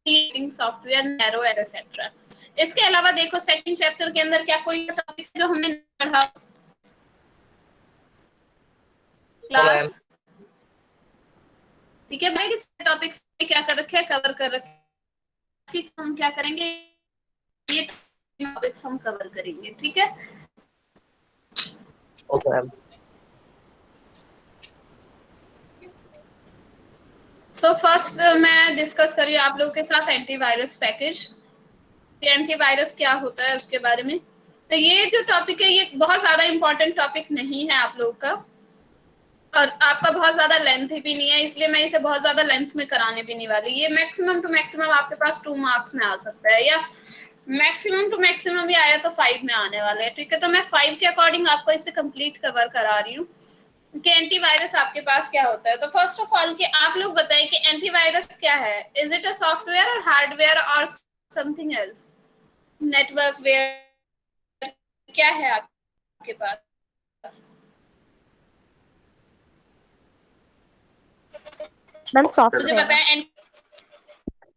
Software, narrow etcetera. इसके अलावा देखो सेकंड चैप्टर के अंदर क्या कोई टॉपिक जो हमने पढ़ा क्लास? ठीक है भाई, किस टॉपिक से क्या कर रखे हैं, कवर कर रखे हैं। हम क्या करेंगे, ये टॉपिक्स हम कवर करेंगे, ठीक है। ओके। सो फर्स्ट मैं डिस्कस कर रही हूँ आप लोगों के साथ एंटीवायरस पैकेज। एंटीवायरस क्या होता है उसके बारे में। तो ये जो टॉपिक है ये बहुत ज्यादा इंपॉर्टेंट टॉपिक नहीं है आप लोगों का, और आपका बहुत ज्यादा लेंथ भी नहीं है, इसलिए मैं इसे बहुत ज्यादा लेंथ में कराने भी नहीं वाली। ये मैक्सिमम टू मैक्सिमम आपके पास 2 मार्क्स में आ सकता है, या मैक्सिमम टू मैक्सिमम भी आया तो 5 में आने वाले हैं, ठीक है। तो मैं 5 के अकॉर्डिंग आपको इसे कंप्लीट कवर करा रही हूँ कि एंटीवायरस आपके पास क्या होता है। तो फर्स्ट ऑफ ऑल कि आप लोग बताएं कि एंटीवायरस क्या है। इज इट अ सॉफ्टवेयर और हार्डवेयर और समथिंग एल्स, नेटवर्क वेयर, क्या है आपके पास? मैम मुझे सॉफ्टवेयर। बताएं,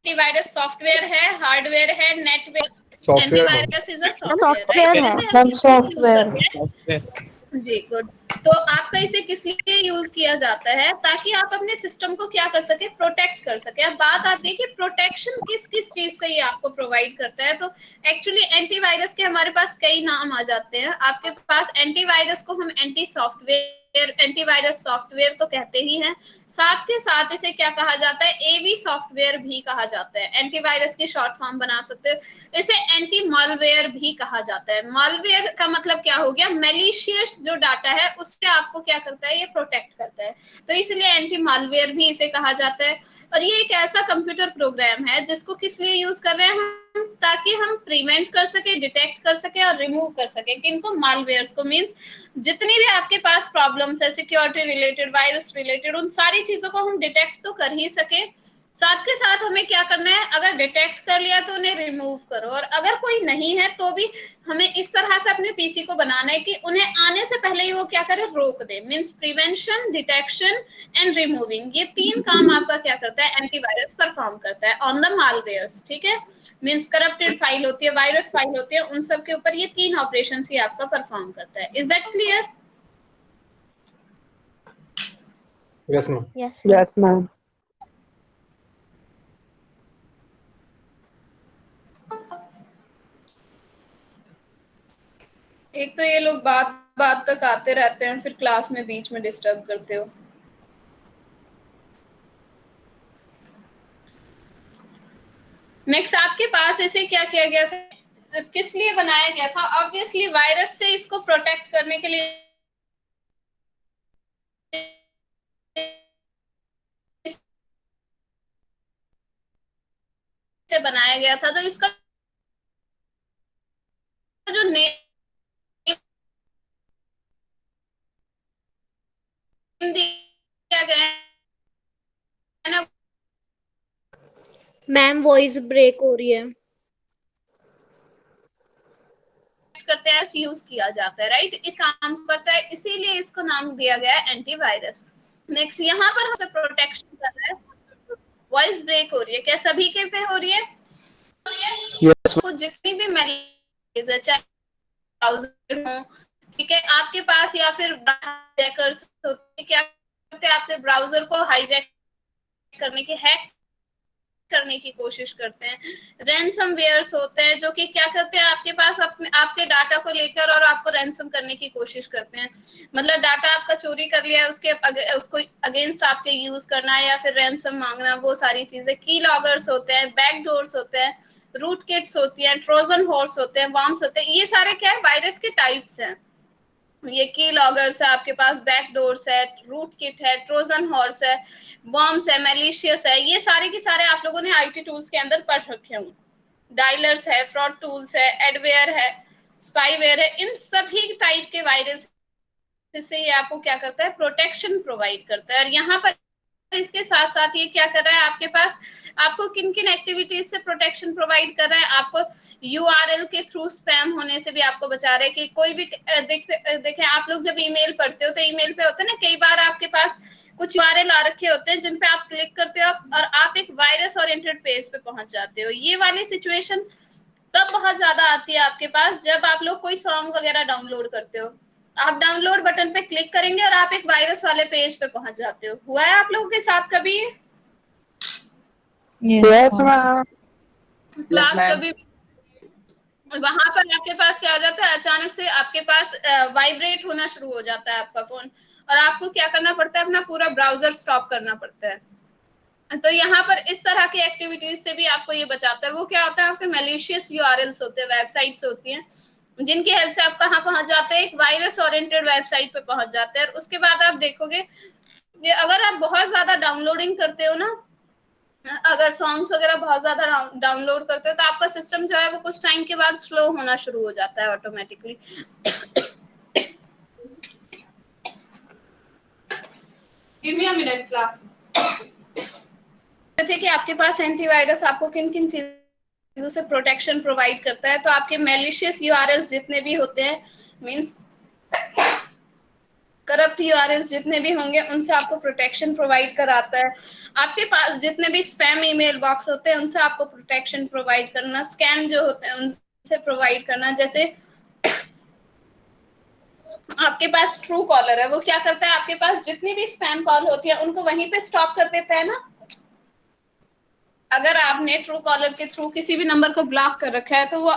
एंटीवायरस सॉफ्टवेयर है, हार्डवेयर है, Netware? Software antivirus is a ma'am software, right? Software है। जिसे हम मैम किस लिए यूज सॉफ्टवेयर। करते हैं? जी गुड। तो आपका इसे किस लिए यूज किया जाता है, ताकि आप अपने सिस्टम को क्या कर सके, प्रोटेक्ट कर सके। अब बात आती है कि प्रोटेक्शन किस किस चीज से ये आपको प्रोवाइड करता है। तो एक्चुअली एंटीवायरस के हमारे पास कई नाम आ जाते हैं। आपके पास एंटीवायरस को हम एंटी सॉफ्टवेयर, एंटीवायरस सॉफ्टवेयर तो कहते ही हैं, साथ के साथ इसे क्या कहा जाता है, एवी सॉफ्टवेयर भी कहा जाता है। एंटीवायरस की शॉर्ट फॉर्म बना सकते हो। इसे एंटी मालवेयर भी कहा जाता है। मालवेयर का मतलब क्या हो गया, मैलिशियस जो डाटा है उससे आपको क्या करता है, ये प्रोटेक्ट करता है। तो इसलिए एंटी मालवेयर भी इसे कहा जाता है। और ये एक ऐसा कंप्यूटर प्रोग्राम है जिसको किस लिए यूज कर रहे हैं हम, ताकि हम प्रिवेंट कर सके, डिटेक्ट कर सके और रिमूव कर सके किनको, मालवेयर्स को। मींस जितनी भी आपके पास प्रॉब्लम्स है सिक्योरिटी रिलेटेड, वायरस रिलेटेड, उन सारी चीजों को हम डिटेक्ट तो कर ही सके, साथ के साथ हमें क्या करना है, अगर डिटेक्ट कर लिया तो उन्हें रिमूव करो, और अगर कोई नहीं है तो भी हमें इस तरह से अपने पीसी को बनाना है कि उन्हें आने से पहले ही वो क्या करे, रोक दे। Means prevention, detection and removing, ये 3 काम आपका क्या करता है, एंटीवायरस परफॉर्म करता है ऑन द मालवेयर्स, ठीक है। मींस करप्टेड फाइल होती है, वायरस फाइल होती है, उन सब के ऊपर ये 3 ऑपरेशन ही आपका परफॉर्म करता है। Is that clear? Yes ma'am. Yes yes ma'am. एक तो ये लोग बात बात तक आते रहते हैं, फिर क्लास में बीच में डिस्टर्ब करते हो। नेक्स्ट आपके पास इसे क्या किया गया था, किस लिए बनाया गया था? ऑब्वियसली वायरस से इसको प्रोटेक्ट करने के लिए से बनाया गया था। तो इसका जो नेम दिया गया है ना, मैम वॉइस ब्रेक हो रही है। करते हैं यूज किया जाता है, राइट? इस काम करता है, इसीलिए इसको नाम दिया गया है एंटीवायरस। नेक्स्ट यहाँ पर हमसे प्रोटेक्शन कर रहा है। वॉइस ब्रेक हो रही है क्या, सभी के पे हो रही है? यस आपको जितनी भी मैसेज है, चाहे ब्राउजर हो, ठीक है, आपके पास, या फिर हैकर्स होते हैं, क्या करते हैं, आपके ब्राउजर को हाईजैक करने की, हैक करने की कोशिश करते हैं। रैनसमवेयर्स होते हैं जो कि क्या करते हैं, आपके पास अपने आपके डाटा को लेकर और आपको रैनसम करने की कोशिश करते हैं। मतलब डाटा आपका चोरी कर लिया, उसको अगेंस्ट आपके यूज करना या फिर रैनसम मांगना, वो सारी चीजें। की लॉगर्स होते हैं, बैकडोर्स होते हैं, रूट किट्स होती है, ट्रोजन हॉर्स होते हैं, वॉर्म्स होते हैं। ये सारे क्या है, वायरस के टाइप्स हैं। ये की लॉगर्स है, आपके पास बैकडोर्स है, रूट किट है, ट्रोजन हॉर्स है, बॉम्ब्स है, मैलिशियस है। ये सारे के सारे आप लोगों ने आईटी टूल्स के अंदर पढ़ रखे होंगे। डायलर्स है, फ्रॉड टूल्स है, एडवेयर है, स्पाईवेयर है। इन सभी टाइप के वायरस से ये आपको क्या करता है, प्रोटेक्शन प्रोवाइड करता है। और यहाँ पर इसके साथ साथ ये क्या कर रहा है आपके पास, आपको किन किन एक्टिविटीज से प्रोटेक्शन प्रोवाइड कर रहा है, आपको यूआरएल के थ्रू स्पैम होने से भी आपको बचा रहा है। कि कोई भी देखें आप लोग जब ईमेल पढ़ते हो तो ईमेल पे होता है ना, कई बार आपके पास कुछ यूआरएल आ रखे होते हैं जिन पे आप क्लिक करते हो और आप एक वायरस ओरिएंटेड पेज पे पहुंच जाते हो। ये वाली सिचुएशन तब बहुत ज्यादा आती है आपके पास जब आप लोग कोई सॉन्ग वगैरह डाउनलोड करते हो, आप डाउनलोड बटन पे क्लिक करेंगे और आप एक वायरस वाले पेज पे पहुंच जाते हो। हुआ है आप लोगों के साथ कभी? Yes, ma'am. क्लास कभी वहां पर आपके पास क्या हो जाता है, अचानक से आपके पास वाइब्रेट होना शुरू हो जाता है आपका फोन, और आपको क्या करना पड़ता है, अपना पूरा ब्राउजर स्टॉप करना पड़ता है। तो यहाँ पर इस तरह की एक्टिविटीज से भी आपको ये बचाता है। वो क्या होता है, आपके मैलिशियस यूआरएल्स होते हैं, वेबसाइट्स होती हैं जिनकी हेल्प से आप कहाँ पहुंच जाते हैं, एक वायरस ओरिएंटेड वेबसाइट पे पहुंच जाते हैं। और उसके बाद आप देखोगे कि अगर आप बहुत ज्यादा डाउनलोडिंग करते हो ना, अगर सॉन्ग्स वगैरह बहुत ज्यादा डाउनलोड करते हो तो आपका सिस्टम जो है वो कुछ टाइम के बाद स्लो होना शुरू हो जाता है automatically. Give me a minute class. थे कि आपके पास एंटीवायरस आपको किन किन चीजों से प्रोटेक्शन प्रोवाइड करता है। तो आपके मैलिशियस यूआरएल्स जितने भी होते हैं, मींस करप्ट यूआरएल्स जितने भी होंगे, उनसे आपको प्रोटेक्शन प्रोवाइड कराता है। आपके पास जितने भी स्पैम ईमेल बॉक्स होते हैं उनसे आपको प्रोटेक्शन प्रोवाइड करना, स्कैम जो होते हैं उनसे प्रोवाइड करना। जैसे आपके पास ट्रू कॉलर है, वो क्या करता है, आपके पास जितनी भी स्पैम कॉल होती है उनको वहीं पे स्टॉप कर देता है ना। अगर आपने ट्रू कॉलर के थ्रू किसी भी नंबर को ब्लॉक कर रखा है तो वो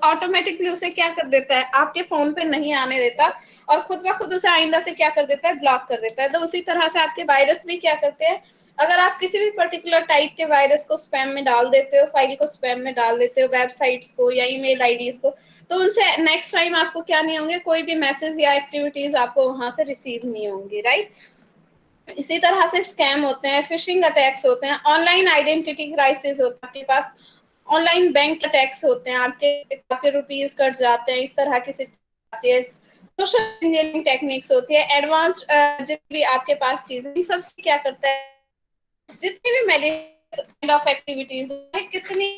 ऑटोमेटिकली उसे क्या कर देता है, आपके फोन पे नहीं आने देता और खुद ब खुद उसे आइंदा से क्या कर देता है, ब्लॉक कर देता है। तो उसी तरह से आपके वायरस भी क्या करते हैं, अगर आप किसी भी पर्टिकुलर टाइप के वायरस को स्पैम में डाल देते हो, फाइल को स्पैम में डाल देते हो, वेबसाइट्स को या ईमेल आईडीज को, तो उनसे नेक्स्ट टाइम आपको क्या नहीं होंगे, कोई भी मैसेज या एक्टिविटीज आपको वहां से रिसीव नहीं होंगी, राइट। इसी तरह से स्कैम होते हैं, फिशिंग अटैक्स होते हैं, ऑनलाइन आइडेंटिटी क्राइसिस होता है आपके पास, ऑनलाइन बैंक अटैक्स होते हैं, आपके रुपीज कट जाते हैं, इस तरह की आती है। सोशल इंजीनियरिंग टेक्निक्स होती है, एडवांस्ड जितनी भी आपके पास चीजें, सबसे क्या करता है, जितनी भी मैलिशियस ऑफ एक्टिविटीज है, कितनी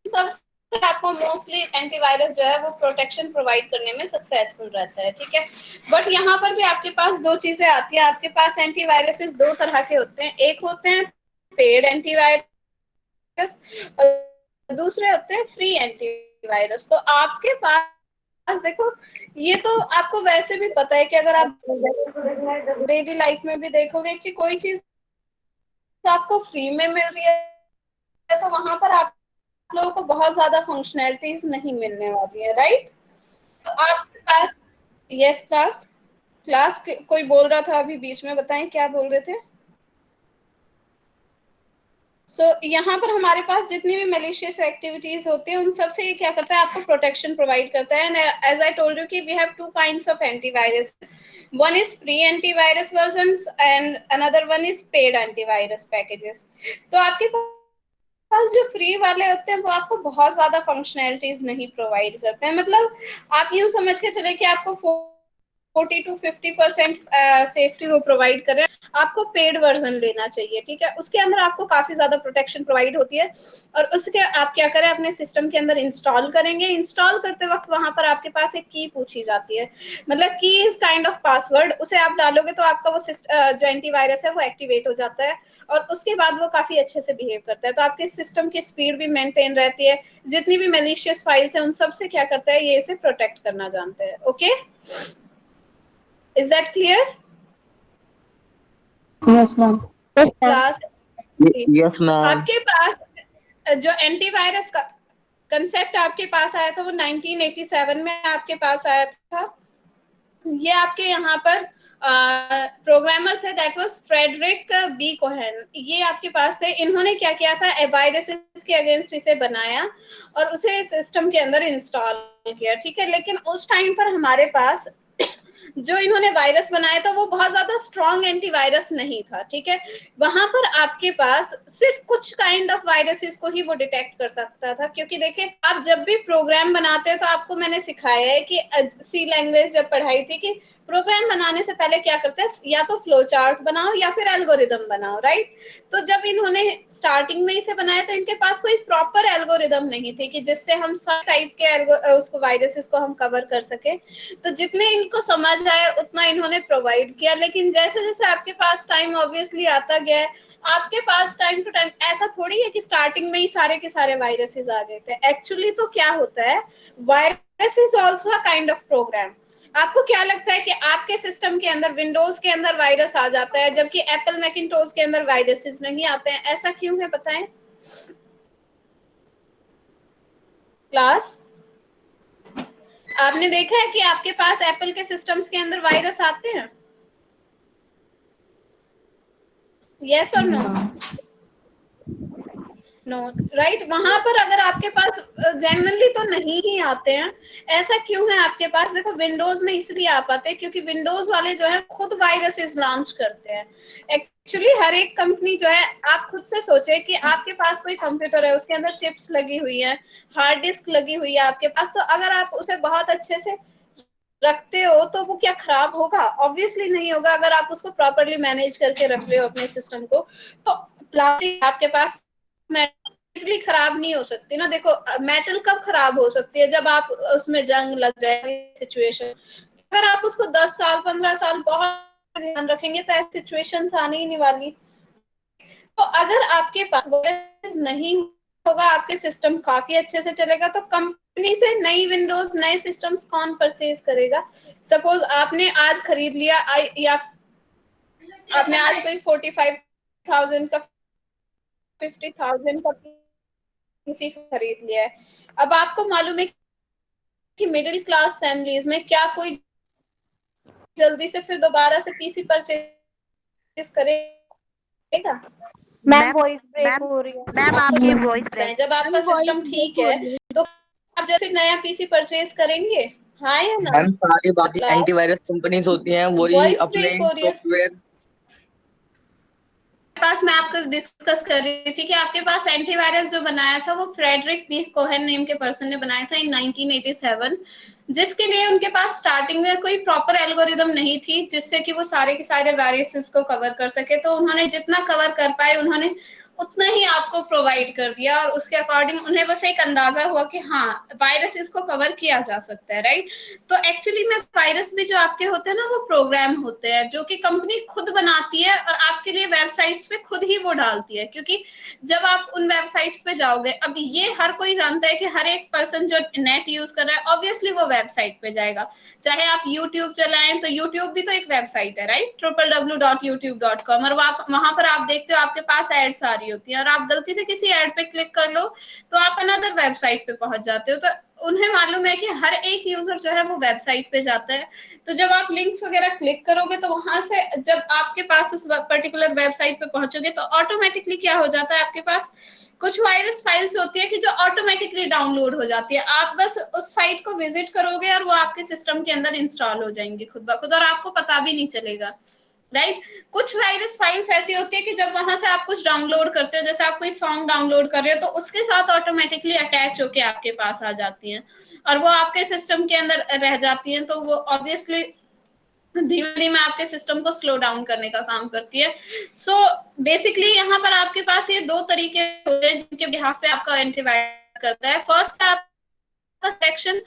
सब आपको मोस्टली एंटीवायरस जो है वो प्रोटेक्शन प्रोवाइड करने में सक्सेसफुल रहता है, ठीक है। बट यहाँ पर भी आपके पास दो चीजें आती है, आपके पास एंटीवायरसेस दो तरह के होते हैं, एक होते हैं पेड एंटीवायरस और दूसरे होते हैं फ्री एंटीवायरस। तो आपके पास देखो, ये तो आपको वैसे भी पता है कि अगर आप डेली लाइफ में भी देखोगे कि कोई चीज आपको फ्री में मिल रही है तो वहां पर आप लोगों को बहुत ज्यादा फंक्शनैलिटीज नहीं मिलने वाली है, राइट। तो आपके पास, यस क्लास, कोई बोल रहा था अभी बीच में, बताएं क्या बोल रहे थे। यहाँ पर हमारे पास जितनी भी मैलिशियस एक्टिविटीज होती है उन सब से ये क्या करता है, आपको प्रोटेक्शन प्रोवाइड करता है। And as I told you कि we have two kinds of antivirus, one is free antivirus versions and another one is paid antivirus packages. तो आपके पास जो फ्री वाले होते हैं वो आपको बहुत ज्यादा फंक्शनैलिटीज नहीं प्रोवाइड करते हैं। मतलब आप यूं समझ के चले कि आपको 40 to 50% सेफ्टी वो प्रोवाइड कर रहे हैं, आपको पेड वर्जन लेना चाहिए, ठीक है। उसके अंदर आपको काफी ज्यादा प्रोटेक्शन प्रोवाइड होती है। और उसके आप क्या करें, अपने सिस्टम के अंदर इंस्टॉल करेंगे, इंस्टॉल करते वक्त वहां पर आपके पास एक की पूछी जाती है, मतलब की इज काइंड ऑफ पासवर्ड, उसे आप डालोगे तो आपका वो जो एंटीवायरस है वो एक्टिवेट हो जाता है और उसके बाद वो काफी अच्छे से बिहेव करता है। तो आपके सिस्टम की स्पीड भी मेंटेन रहती है, जितनी भी मैलिशियस फाइल्स है उन सब से क्या करता है, ये इसे प्रोटेक्ट करना जानते हैं। Okay, Is that clear? Yes, ma'am. Class yes ma'am. आपके पास जो एंटीवायरस का कंसेप्ट आपके पास आया था वो 1987 में आपके पास आया था। ये आपके यहाँ पर प्रोग्रामर थे, that was Frederick B Cohen, ये आपके पास थे। इन्होंने क्या किया था, वायरसेस के अगेंस्ट इसे बनाया और उसे सिस्टम के अंदर इंस्टॉल किया, ठीक है। लेकिन उस टाइम पर हमारे पास जो इन्होंने वायरस बनाया था वो बहुत ज्यादा स्ट्रॉन्ग एंटीवायरस नहीं था, ठीक है। वहां पर आपके पास सिर्फ कुछ काइंड ऑफ वायरसेस को ही वो डिटेक्ट कर सकता था, क्योंकि देखिए आप जब भी प्रोग्राम बनाते हैं तो आपको मैंने सिखाया है कि सी लैंग्वेज जब पढ़ाई थी कि प्रोग्राम बनाने से पहले क्या करते हैं, या तो फ्लो चार्ट बनाओ या फिर एल्गोरिदम बनाओ, राइट। तो जब इन्होंने स्टार्टिंग में इसे बनाया तो इनके पास कोई प्रॉपर एल्गोरिदम नहीं थी कि जिससे हम सब टाइप के उसको वायरसेस को हम कवर कर सके। तो जितने इनको समझ आए उतना इन्होंने प्रोवाइड किया, लेकिन जैसे जैसे आपके पास टाइम ऑब्वियसली आता गया है, आपके पास टाइम टू टाइम ऐसा थोड़ी है कि स्टार्टिंग में ही सारे के सारे वायरसेस आ गए थे। एक्चुअली तो क्या होता है, virus is also a kind of program. आपको क्या लगता है कि आपके सिस्टम के अंदर, विंडोज के अंदर वायरस आ जाता है जबकि एप्पल मैकिंटोश के अंदर वायरसेस नहीं आते हैं? ऐसा क्यों है बताएं क्लास? आपने देखा है कि आपके पास एप्पल के सिस्टम्स के अंदर वायरस आते हैं? यस और नो? No, right. वहां पर अगर आपके पास जनरली तो नहीं ही आते हैं। ऐसा क्यों है आपके पास? देखो, विंडोज में इसलिए आ पाते हैं क्योंकि विंडोज वाले जो है खुद वायरसेस लॉन्च करते हैं। एक्चुअली हर एक कंपनी जो है, आप खुद से सोचे कि आपके पास कोई कंप्यूटर है, उसके अंदर चिप्स लगी हुई है, हार्ड डिस्क लगी हुई है आपके पास, तो अगर आप उसे बहुत अच्छे से रखते हो तो वो क्या खराब होगा? ऑब्वियसली नहीं होगा। अगर आप उसको प्रॉपरली मैनेज करके रख रहे हो अपने सिस्टम को, तो प्लास्टिक आपके पास इजली खराब नहीं हो सकती ना। देखो, मेटल कब खराब हो सकती है? जब आप उसमें जंग लग जाए सिचुएशन। अगर आप उसको 10 साल 15 साल बहुत ध्यान रखेंगे तो ऐसी सिचुएशंस आने ही नहीं वाली। तो अगर आपके पास नहीं होगा, आपके सिस्टम काफी अच्छे से चलेगा, तो कंपनी से नई विंडोज, नए सिस्टम्स कौन परचेज करेगा? सपोज आपने आज खरीद लिया, या आपने आज कोई 45,000 का 50,000 का पीसी खरीद लिया है। अब आपको मालूम है कि मिडिल क्लास फैमिलीज में क्या कोई जल्दी से फिर दोबारा से पीसी परचेज करेगा? मैम वॉइस ब्रेक हो रही है। मैम आपकी वॉइस ब्रेक। जब आपका सिस्टम ठीक है तो आप जब फिर नया पीसी परचेज करेंगे, हाँ या ना? मैम सारी बातें एंटीवायरस कंपनीज होती हैं, वही वॉइस अपने ब्रेक हो रही है। सॉफ्टवेयर। पास मैं आपको डिस्कस कर रही थी कि आपके पास एंटीवायरस जो बनाया था वो फ्रेडरिक बी कोहेन नेम के पर्सन ने बनाया था इन 1987, जिसके लिए उनके पास स्टार्टिंग में कोई प्रॉपर एल्गोरिदम नहीं थी जिससे कि वो सारे के सारे वायरसेस को कवर कर सके। तो उन्होंने जितना कवर कर पाए उन्होंने उतना ही आपको प्रोवाइड कर दिया, और उसके अकॉर्डिंग उन्हें बस एक अंदाजा हुआ कि हाँ, वायरसेस को कवर किया जा सकता है, राइट। तो एक्चुअली में वायरस भी जो आपके होते हैं ना, वो प्रोग्राम होते हैं जो कि कंपनी खुद बनाती है और आपके लिए वेबसाइट्स पे खुद ही वो डालती है। क्योंकि जब आप उन वेबसाइट्स पे जाओगे, अब ये हर कोई जानता है कि हर एक पर्सन जो नेट यूज कर रहा है ऑब्वियसली वो वेबसाइट पे जाएगा। चाहे आप यूट्यूब चलाएं तो यूट्यूब भी तो एक वेबसाइट है, राइट, www.youtube.com। और वहां पर आप देखते हो आपके पास एड्स आ रही होती है, और आप गलती से किसी एड पे क्लिक कर लो तो आप अनदर वेबसाइट पे पहुंच जाते हो। तो उन्हें मालूम है कि हर एक यूजर जो है वो वेबसाइट पे जाता है। तो जब आप लिंक्स वगैरह क्लिक करोगे तो वहां से जब आपके पास उस पर्टिकुलर वेबसाइट पे पहुंचोगे तो ऑटोमेटिकली क्या हो जाता है, आपके पास कुछ वायरस फाइल्स होती है कि जो ऑटोमेटिकली डाउनलोड हो जाती है। आप बस उस साइट को विजिट करोगे और वो आपके सिस्टम के अंदर इंस्टॉल हो जाएंगे खुद ब खुद, और आपको पता भी नहीं चलेगा, राइट। कुछ वायरस फाइल्स ऐसी होती है कि जब वहां से आप कुछ डाउनलोड करते हो, जैसे आप कोई सॉन्ग डाउनलोड कर रहे हो, तो उसके साथ ऑटोमेटिकली अटैच होके आपके पास आ जाती हैं और वो आपके सिस्टम के अंदर रह जाती हैं। तो वो ऑब्वियसली धीमे धीमे आपके सिस्टम को स्लो डाउन करने का काम करती है। सो बेसिकली यहाँ पर आपके पास ये दो तरीके होते हैं जिनके बिहाफ पे आपका एंटीवायरस करता है। फर्स्ट आपका सेक्शन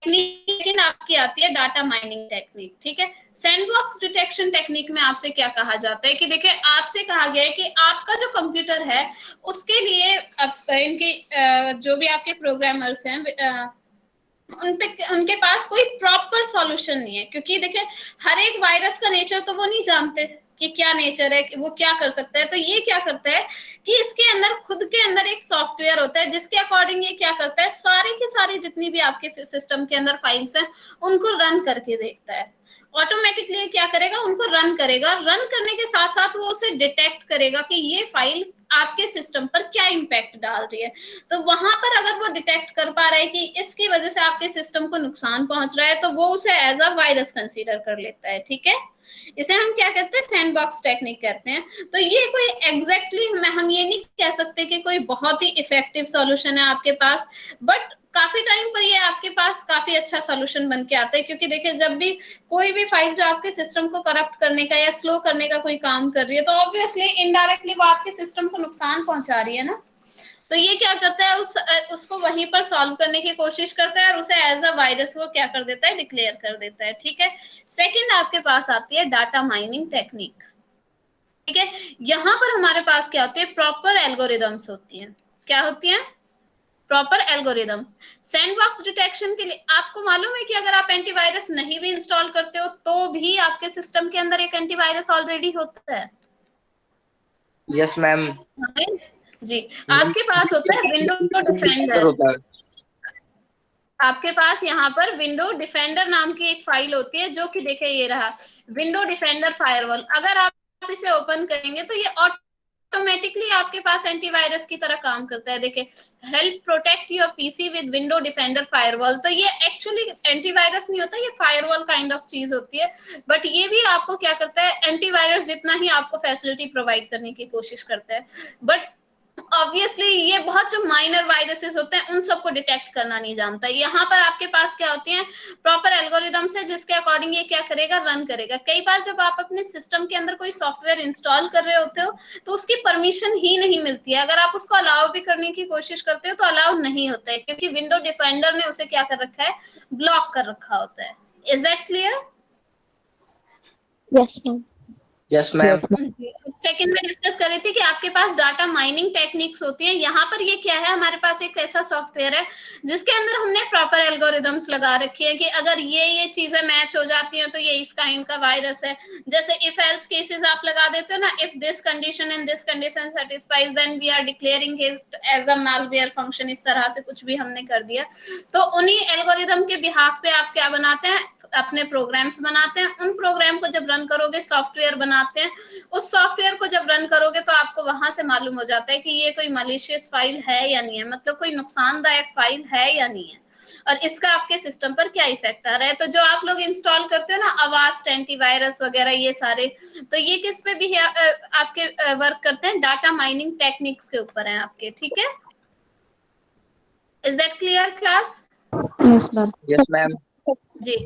टेक्निक आपकी आती है डाटा माइनिंग टेक्निक, ठीक है। सैंडबॉक्स डिटेक्शन टेक्निक में आपसे क्या कहा जाता है कि देखिए, आपसे कहा गया है कि आपका जो कंप्यूटर है उसके लिए इनकी जो भी आपके प्रोग्रामर्स हैं उनके पास कोई प्रॉपर सॉल्यूशन नहीं है। क्योंकि देखिए, हर एक वायरस का नेचर तो वो नहीं जानते कि क्या नेचर है, कि वो क्या कर सकता है। तो ये क्या करता है कि इसके अंदर खुद के अंदर एक सॉफ्टवेयर होता है जिसके अकॉर्डिंग ये क्या करता है, सारे के सारे जितनी भी आपके सिस्टम के अंदर फाइल्स हैं उनको रन करके देखता है। ऑटोमेटिकली क्या करेगा, उनको रन करेगा। रन करने के साथ साथ वो उसे डिटेक्ट करेगा कि ये फाइल आपके सिस्टम पर क्या इम्पैक्ट डाल रही है। तो वहां पर अगर वो डिटेक्ट कर पा रहा है कि इसकी वजह से आपके सिस्टम को नुकसान पहुंच रहा है, तो वो उसे एज अ वायरस कंसीडर कर लेता है, ठीक है। इसे हम क्या कहते हैं, सैंडबॉक्स टेक्निक कहते हैं। तो ये कोई एग्जैक्टली हम ये नहीं कह सकते कि कोई बहुत ही इफेक्टिव सॉल्यूशन है आपके पास, बट काफी टाइम पर ये आपके पास काफी अच्छा सोल्यूशन बन के आता है, क्योंकि देखिए जब भी कोई भी फाइल जो आपके सिस्टम को करप्ट करने का या स्लो करने का कोई काम कर रही है, तो ऑब्वियसली इनडायरेक्टली वो आपके सिस्टम को नुकसान पहुंचा रही है ना। तो ये क्या करता है, उसको वहीं पर सॉल्व करने की कोशिश करता है और उसे एज अ वायरस वो क्या कर देता है, डिक्लेयर कर देता है। ठीक है, सेकंड आपके पास आती है डाटा माइनिंग टेक्निक। ठीक है, यहाँ पर हमारे पास क्या होती है, प्रॉपर एल्गोरिदम्स होती हैं। क्या होती हैं? Proper algorithm. सैंडबॉक्स डिटेक्शन के लिए आपको मालूम है कि अगर आप एंटीवायरस नहीं भी इंस्टॉल करते हो तो भी आपके सिस्टम के अंदर एक एंटीवायरस ऑलरेडी होता है। Yes ma'am. जी, आपके पास होता है विंडो डिफेंडर। होता है। आपके पास यहाँ पर विंडो डिफेंडर नाम की एक फाइल होती है, जो कि देखिए ये रहा विंडो डिफेंडर फायरवॉल। अगर आप इसे ओपन करेंगे तो ये ऑटोमेटिकली आपके पास एंटीवायरस की तरह काम करता है। देखिए, help protect your PC with window defender firewall. तो ये एक्चुअली एंटीवायरस नहीं होता, ये फायरवॉल काइंड ऑफ चीज होती है, बट ये भी आपको क्या करता है, एंटीवायरस जितना ही आपको फैसिलिटी प्रोवाइड करने की कोशिश करता है। बट ऑब्वियसली ये बहुत जो माइनर वायरसेस होते हैं उन सबको डिटेक्ट करना नहीं जानता। यहाँ पर आपके पास क्या होती हैं, प्रॉपर एल्गोरिदम्स है जिसके अकॉर्डिंग ये क्या करेगा, रन करेगा। कई बार जब आप अपने सिस्टम के अंदर कोई सॉफ्टवेयर इंस्टॉल कर रहे होते हो तो उसकी परमिशन ही नहीं मिलती है। अगर आप उसको अलाउ भी करने की कोशिश करते हो तो अलाउ नहीं होता है, क्योंकि विंडो डिफेंडर ने उसे क्या कर रखा है, ब्लॉक कर रखा होता है। Is that clear? Yes ma'am. Yes ma'am. Second में डिस्कस कर रही थी कि आपके पास डाटा माइनिंग टेक्निक्स होती हैं। यहाँ पर ये क्या है, हमारे पास एक ऐसा सॉफ्टवेयर है जिसके अंदर हमने प्रॉपर एल्गोरिदम्स लगा रखी है कि अगर ये चीजें मैच हो जाती हैं तो ये इस काइंड का वायरस है। जैसे इफ एल्स केसेस आप लगा देते हो ना, if this condition and this condition satisfies then we are declaring it as a malware function. इस तरह से कुछ भी हमने कर दिया, तो उन्हीं एल्गोरिदम के बिहाफ पे आप क्या बनाते हैं, अपने प्रोग्राम्स बनाते हैं। उन प्रोग्राम को जब रन करोगे, सॉफ्टवेयर बनाते हैं, उस सॉफ्टवेयर को जब रन करोगे तो आपको वहां से मालूम हो जाता है कि ये कोई मलिशियस फाइल है या नहीं है, मतलब कोई नुकसानदायक फाइल है या नहीं है, और इसका आपके सिस्टम पर क्या इफेक्ट आ रहा है। तो जो आप लोग इंस्टॉल करते हो ना, अवास्ट एंटीवायरस वगैरह ये सारे, तो ये किस पे भी आपके वर्क करते हैं, डाटा माइनिंग टेक्निक्स के ऊपर है आपके। ठीक है, is that clear class? Yes ma'am. Yes ma'am. जी।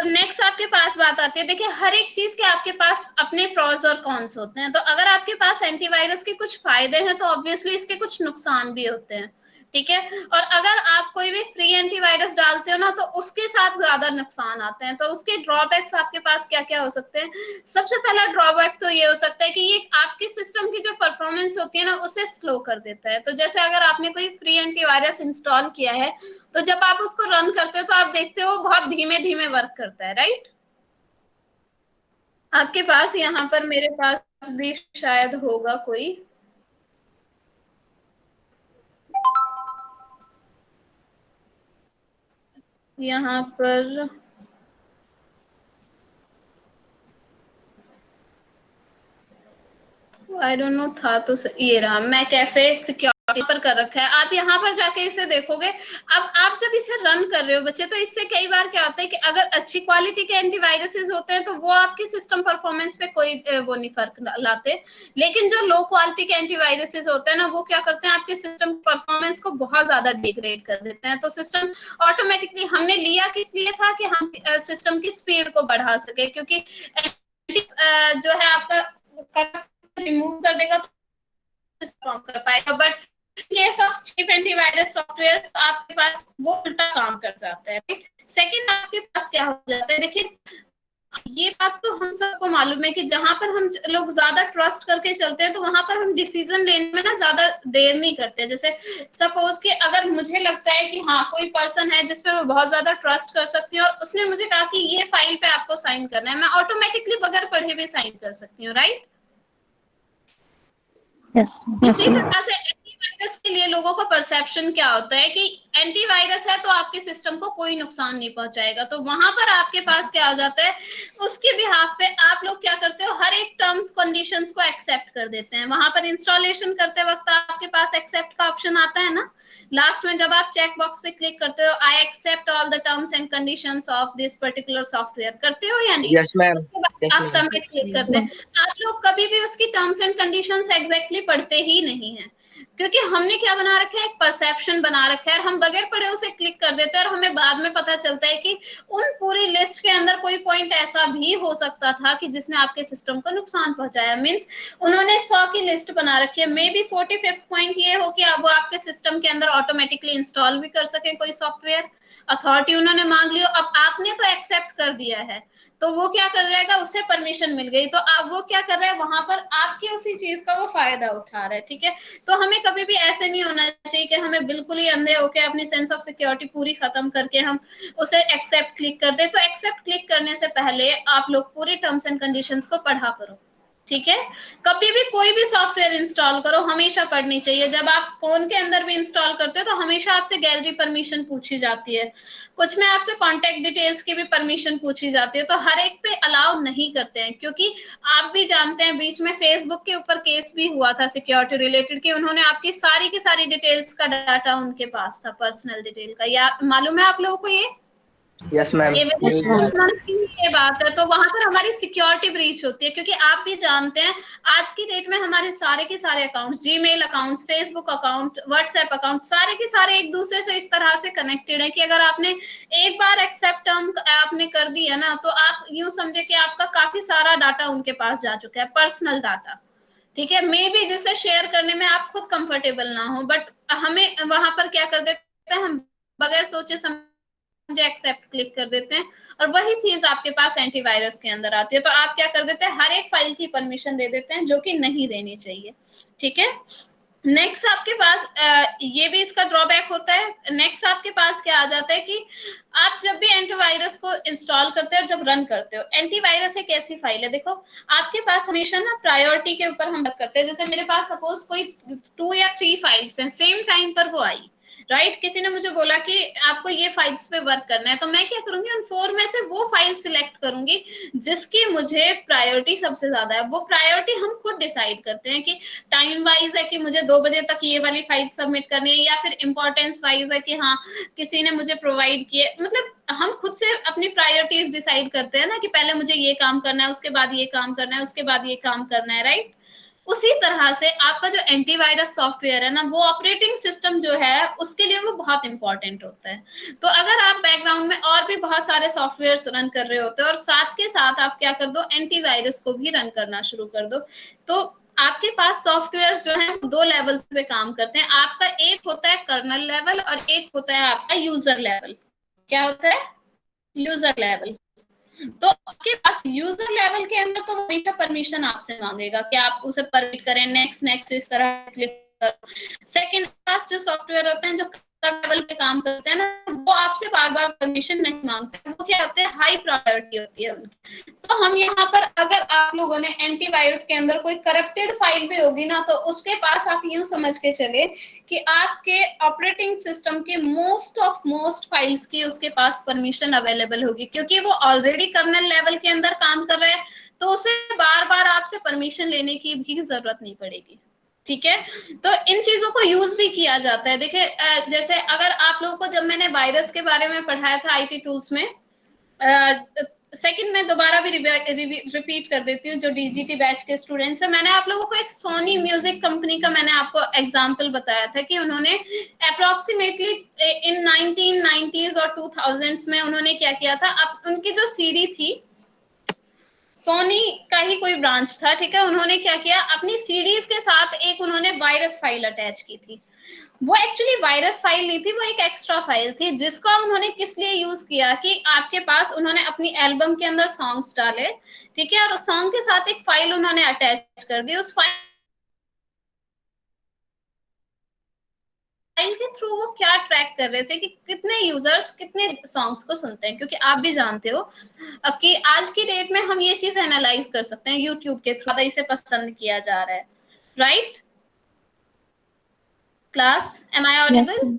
नेक्स्ट आपके पास बात आती है, देखिए हर एक चीज के आपके पास अपने प्रोज और कॉन्स होते हैं। तो अगर आपके पास एंटीवायरस के कुछ फायदे हैं तो ऑब्वियसली इसके कुछ नुकसान भी होते हैं। ठीक है, और अगर आप कोई भी फ्री एंटीवायरस डालते हो ना तो उसके साथ ज्यादा नुकसान आते हैं। तो उसके ड्रॉबैक्स आपके पास क्या क्या हो सकते हैं? सबसे पहला ड्रॉबैक तो ये हो सकता है कि ये आपके सिस्टम की जो परफॉर्मेंस होती है ना उसे स्लो कर देता है। तो जैसे अगर आपने कोई फ्री एंटीवायरस इंस्टॉल किया है तो जब आप उसको रन करते हो तो आप देखते हो बहुत धीमे धीमे वर्क करता है, राइट? आपके पास यहाँ पर, मेरे पास भी शायद होगा कोई, यहाँ पर आई डोंट नो था तो ये रहा, मैं कैफे सिक्योरिटी पर कर रखा है। आप यहाँ पर जाके इसे देखोगे। अब आप जब इसे रन कर रहे हो बच्चे, तो इससे कई बार क्या होता है कि अगर अच्छी क्वालिटी के एंटीवायरसेस होते हैं तो वो आपके सिस्टम परफॉर्मेंस पे कोई वो नहीं फर्क लाते। लेकिन जो लो क्वालिटी के एंटीवायरसेस होते हैं ना, वो क्या करते हैं, आपके सिस्टम परफॉर्मेंस को बहुत ज्यादा डिग्रेड कर देते हैं। तो सिस्टम ऑटोमेटिकली, हमने लिया किस लिए था कि हम सिस्टम की स्पीड को बढ़ा सके, क्योंकि जो है आपका रिमूव कर देगा तो काम कर पाएगा। But case of cheap antivirus software आपके पास वो उल्टा काम कर जाता है। सेकंड आपके पास क्या हो जाता है, देखिए ये बात तो हम सबको मालूम है कि जहां पर हम लोग ज्यादा ट्रस्ट करके चलते हैं तो वहां पर हम डिसीजन लेने में ना ज्यादा देर नहीं करते। जैसे सपोज कि अगर मुझे लगता है कि हाँ कोई पर्सन है जिसपे मैं बहुत ज्यादा ट्रस्ट कर सकती हूँ और उसने मुझे कहा कि ये फाइल पे आपको साइन करना है, मैं ऑटोमेटिकली बगैर पढ़े भी साइन कर सकती हूँ, राइट? यस। इसी तरह से एंटीवायरस के लिए लोगों का परसेप्शन क्या होता है कि एंटीवायरस है तो आपके सिस्टम को कोई नुकसान नहीं पहुंचाएगा। तो वहां पर आपके पास क्या आ जाता है, उसके बिहाफ पे आप लोग क्या करते हो, हर एक टर्म्स कंडीशंस को एक्सेप्ट कर देते हैं। वहां पर इंस्टॉलेशन करते वक्त आपके पास एक्सेप्ट का ऑप्शन आता है ना, लास्ट में जब आप चेक बॉक्स पे क्लिक करते हो, I accept all the terms and conditions of this particular software, करते हो या नहीं? Yes ma'am. उसके बाद आप सबमिट क्लिक करते हैं। आप लोग कभी भी उसकी टर्म्स एंड कंडीशंस एग्जैक्टली पढ़ते ही नहीं है। क्योंकि हमने क्या बना रखा है, एक परसेप्शन बना रखा है, और हम बगैर पढ़े उसे क्लिक कर देते हैं, और हमें बाद में पता चलता है कि उन पूरी लिस्ट के अंदर कोई पॉइंट ऐसा भी हो सकता था कि जिसने आपके सिस्टम को नुकसान पहुंचाया। मींस उन्होंने 100 की लिस्ट बना रखी है, मे बी 45th पॉइंट ये हो कि अब वो आपके सिस्टम के अंदर ऑटोमेटिकली इंस्टॉल भी कर सके कोई सॉफ्टवेयर, अथॉरिटी उन्होंने मांग लियो, अब आपने तो एक्सेप्ट कर दिया है, तो वो क्या कर जाएगा, उसे परमिशन मिल गई, तो अब वो क्या कर रहा है, वहां पर आपके उसी चीज का वो फायदा उठा रहा है। ठीक है, तो हमें कभी भी ऐसे नहीं होना चाहिए कि हमें बिल्कुल ही अंधे होके अपनी सेंस ऑफ सिक्योरिटी पूरी खत्म करके हम उसे एक्सेप्ट क्लिक कर दे। तो एक्सेप्ट क्लिक करने से पहले आप लोग पूरी टर्म्स एंड कंडीशंस को पढ़ा करो। ठीक है, कभी भी कोई भी सॉफ्टवेयर इंस्टॉल करो हमेशा पढ़नी चाहिए। जब आप फोन के अंदर भी इंस्टॉल करते हो तो हमेशा आपसे गैलरी परमिशन पूछी जाती है, कुछ में आपसे कॉन्टेक्ट डिटेल्स की भी परमिशन पूछी जाती है, तो हर एक पे अलाउ नहीं करते हैं, क्योंकि आप भी जानते हैं बीच में फेसबुक के ऊपर केस भी हुआ था सिक्योरिटी रिलेटेड, कि उन्होंने आपकी सारी की सारी डिटेल्स का डाटा उनके पास था, पर्सनल डिटेल का। या मालूम है आप लोगों को ये? Yes ma'am. ये ये बात है, तो वहां पर हमारी सिक्योरिटी ब्रीच होती है, क्योंकि आप भी जानते हैं आज की डेट में हमारे सारे के सारे accounts, Gmail accounts, Facebook account, WhatsApp account, सारे के सारे एक दूसरे से इस तरह से कनेक्टेड है कि अगर आपने एक बार एक्सेप्ट टर्म आपने कर दिया ना, तो आप यूं समझे कि आपका काफी सारा डाटा उनके पास जा चुका है, पर्सनल डाटा। ठीक है, मे बी जिसे शेयर करने में आप खुद कंफर्टेबल ना हो, बट हमें वहां पर क्या कर देते हैं, हम बगैर सोचे समझे एक्सेप्ट क्लिक कर देते हैं, और वही चीज आपके पास एंटीवायरस के अंदर आती है। तो आप क्या कर देते हैं, हर एक फाइल की परमिशन दे देते हैं, जो कि नहीं देनी चाहिए। ठीक है, नेक्स्ट आपके पास ये भी इसका ड्रॉबैक होता है। नेक्स्ट आपके पास क्या आ जाता है कि आप जब भी एंटीवायरस को इंस्टॉल करते हो, जब रन करते हो, एंटीवायरस एक ऐसी फाइल है, देखो आपके पास हमेशा ना प्रायोरिटी के ऊपर हम बात करते हैं। जैसे मेरे पास सपोज कोई 2 या 3 फाइल्स हैं, सेम टाइम पर वो आई, राइट, किसी ने मुझे बोला कि आपको ये फाइल्स पे वर्क करना है, तो मैं क्या करूंगी, उन 4 में से वो फाइल सिलेक्ट करूंगी जिसकी मुझे प्रायोरिटी सबसे ज्यादा है। वो प्रायोरिटी हम खुद डिसाइड करते हैं कि टाइम वाइज है कि मुझे 2 बजे तक ये वाली फाइल सबमिट करनी है, या फिर इंपॉर्टेंस वाइज है कि हाँ किसी ने मुझे प्रोवाइड किए, मतलब हम खुद से अपनी प्रायोरिटीज डिसाइड करते हैं ना, कि पहले मुझे ये काम करना है, उसके बाद ये काम करना है, उसके बाद ये काम करना है, राइट। उसी तरह से आपका जो एंटीवायरस सॉफ्टवेयर है ना, वो ऑपरेटिंग सिस्टम जो है उसके लिए वो बहुत इंपॉर्टेंट होता है। तो अगर आप बैकग्राउंड में और भी बहुत सारे सॉफ्टवेयर रन कर रहे होते हो, और साथ के साथ आप क्या कर दो, एंटीवायरस को भी रन करना शुरू कर दो, तो आपके पास सॉफ्टवेयर जो है 2 लेवल से काम करते हैं। आपका एक होता है कर्नल लेवल, और एक होता है आपका यूजर लेवल। क्या होता है? User level. तो आपके पास यूजर लेवल के अंदर तो हमेशा परमिशन आपसे मांगेगा कि आप उसे परमिट करें, नेक्स्ट नेक्स्ट इस तरह क्लिक करो। सेकंड पास जो सॉफ्टवेयर होते हैं, जो लेवल पे काम करते हैं ना, वो आपसे बार बार परमिशन नहीं मांगते, वो क्या होते हैं, हाई प्रायोरिटी होती है उनकी। तो हम यहाँ पर अगर आप लोगों ने एंटीवायरस के अंदर कोई करप्टेड फाइल भी होगी ना, तो उसके पास आप यूं समझ के चले कि आपके ऑपरेटिंग सिस्टम के मोस्ट फाइल्स की उसके पास परमिशन अवेलेबल होगी, क्योंकि वो ऑलरेडी कर्नल लेवल के अंदर काम कर रहा है, तो उसे बार बार आपसे परमिशन लेने की भी जरूरत नहीं पड़ेगी। ठीक है, तो इन चीजों को यूज भी किया जाता है। देखिए जैसे अगर आप लोगों को जब मैंने वायरस के बारे में पढ़ाया था आईटी टूल्स में, सेकंड में दोबारा भी रिपीट कर देती हूँ, जो डीजीटी बैच के स्टूडेंट्स हैं, मैंने आप लोगों को एक सोनी म्यूजिक कंपनी का मैंने आपको एग्जांपल बताया था कि उन्होंने अप्रोक्सीमेटली इन 1990s और 2000s में उन्होंने क्या किया था, अब उनकी जो सीडी थी, सोनी का ही कोई ब्रांच था, ठीक है, उन्होंने क्या किया, अपनी सीडीज के साथ एक उन्होंने वायरस फाइल अटैच की थी। वो एक्चुअली वायरस फाइल नहीं थी, वो एक एक्स्ट्रा फाइल थी, जिसका उन्होंने किस लिए यूज किया कि आपके पास उन्होंने अपनी एल्बम के अंदर सॉन्ग्स डाले, ठीक है, और सॉन्ग के साथ एक फाइल उन्होंने अटैच कर दी। उस फाइल के थ्रू वो क्या ट्रैक कर रहे थे कि कितने यूजर्स कितने सॉन्ग्स को सुनते हैं, क्योंकि आप भी जानते हो कि आज की डेट में हम ये चीज एनालाइज कर सकते हैं यूट्यूब के थ्रू, इसे पसंद किया जा रहा है, right class, am I audible?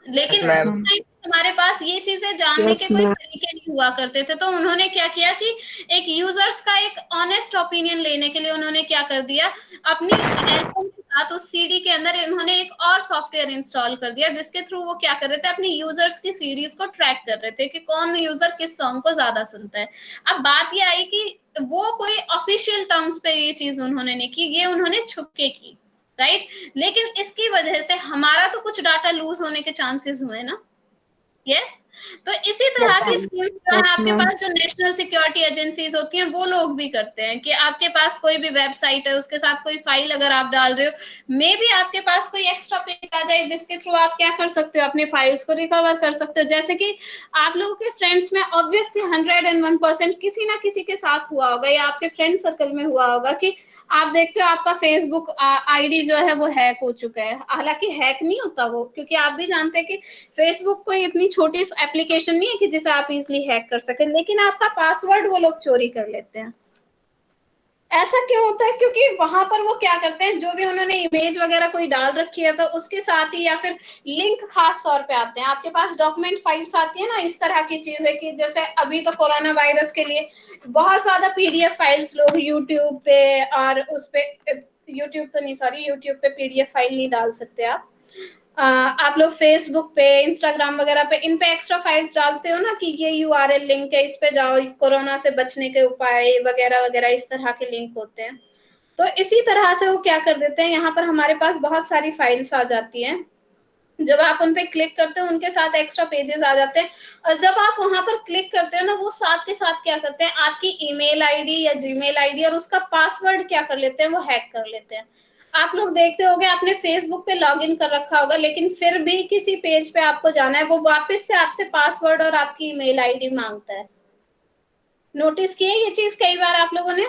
लेकिन Yes, ma'am. उस टाइम हमारे पास ये चीजें जानने के कोई तरीके नहीं हुआ करते थे, तो उन्होंने क्या किया कि एक यूजर्स का एक ऑनेस्ट ओपिनियन लेने के लिए उन्होंने क्या कर दिया, अपनी एल्बम के साथ उस सीडी के अंदर उन्होंने एक और सॉफ्टवेयर इंस्टॉल कर दिया, जिसके थ्रू वो क्या कर रहे थे, अपनी यूजर्स की सीडीज को ट्रैक कर रहे थे कि कौन यूजर किस सॉन्ग को ज्यादा सुनता है। अब बात ये आई कि वो कोई ऑफिशियल टर्म्स पे ये चीज उन्होंने नहीं की, ये उन्होंने छुपके की। राइट। लेकिन इसकी वजह से हमारा तो कुछ डाटा लूज होने के चांसेस हुए ना। यस। तो इसी तरह की स्कीम जो है आपके पास, जो नेशनल सिक्योरिटी एजेंसीज होती हैं, वो लोग भी करते हैं कि आपके पास कोई भी वेबसाइट है, उसके साथ कोई फाइल अगर आप डाल रहे हो, मे बी आपके पास कोई एक्स्ट्रा पेज आ जाए जिसके थ्रू आप क्या कर सकते हो, अपने फाइल्स को रिकवर कर सकते हो। जैसे कि आप लोगों के फ्रेंड्स में ऑब्वियसली 101% किसी ना किसी के साथ हुआ होगा, या आपके फ्रेंड सर्कल में हुआ होगा कि आप देखते हो आपका फेसबुक आईडी जो है वो हैक हो चुका है। हालांकि हैक नहीं होता वो, क्योंकि आप भी जानते हैं कि फेसबुक कोई इतनी छोटी एप्लीकेशन नहीं है कि जिसे आप इजीली हैक कर सकें, लेकिन आपका पासवर्ड वो लोग चोरी कर लेते हैं। ऐसा क्यों होता है? क्योंकि वहां पर वो क्या करते हैं, जो भी उन्होंने इमेज वगैरह कोई डाल रखी है तो उसके साथ ही, या फिर लिंक खास तौर पे आते हैं आपके पास, डॉक्यूमेंट फाइल्स आती है ना, इस तरह की चीजें कि जैसे अभी तो कोरोना वायरस के लिए बहुत ज्यादा पीडीएफ फाइल्स लोग यूट्यूब पे, और उस पे यूट्यूब तो नहीं, सॉरी, यूट्यूब पे पीडीएफ फाइल नहीं डाल सकते आप लोग फेसबुक पे, इंस्टाग्राम वगैरह पे इन पे एक्स्ट्रा फाइल्स डालते हो ना कि ये यूआरएल लिंक है, इस पे जाओ, कोरोना से बचने के उपाय वगैरह वगैरह, इस तरह के लिंक होते हैं। तो इसी तरह से वो क्या कर देते हैं, यहाँ पर हमारे पास बहुत सारी फाइल्स आ जाती हैं। जब आप उन पे क्लिक करते हो, उनके साथ एक्स्ट्रा पेजेस आ जाते हैं, और जब आप वहां पर क्लिक करते हो ना, वो साथ के साथ क्या करते हैं, आपकी ईमेल आईडी या जीमेल आईडी और उसका पासवर्ड क्या कर लेते हैं, वो हैक कर लेते हैं। आप लोग देखते होंगे, आपने फेसबुक पे लॉगिन कर रखा होगा, लेकिन फिर भी किसी पेज पे आपको जाना है, वो वापस से आपसे पासवर्ड और आपकी ईमेल आईडी मांगता है। नोटिस किए ये चीज कई बार आप लोगों ने?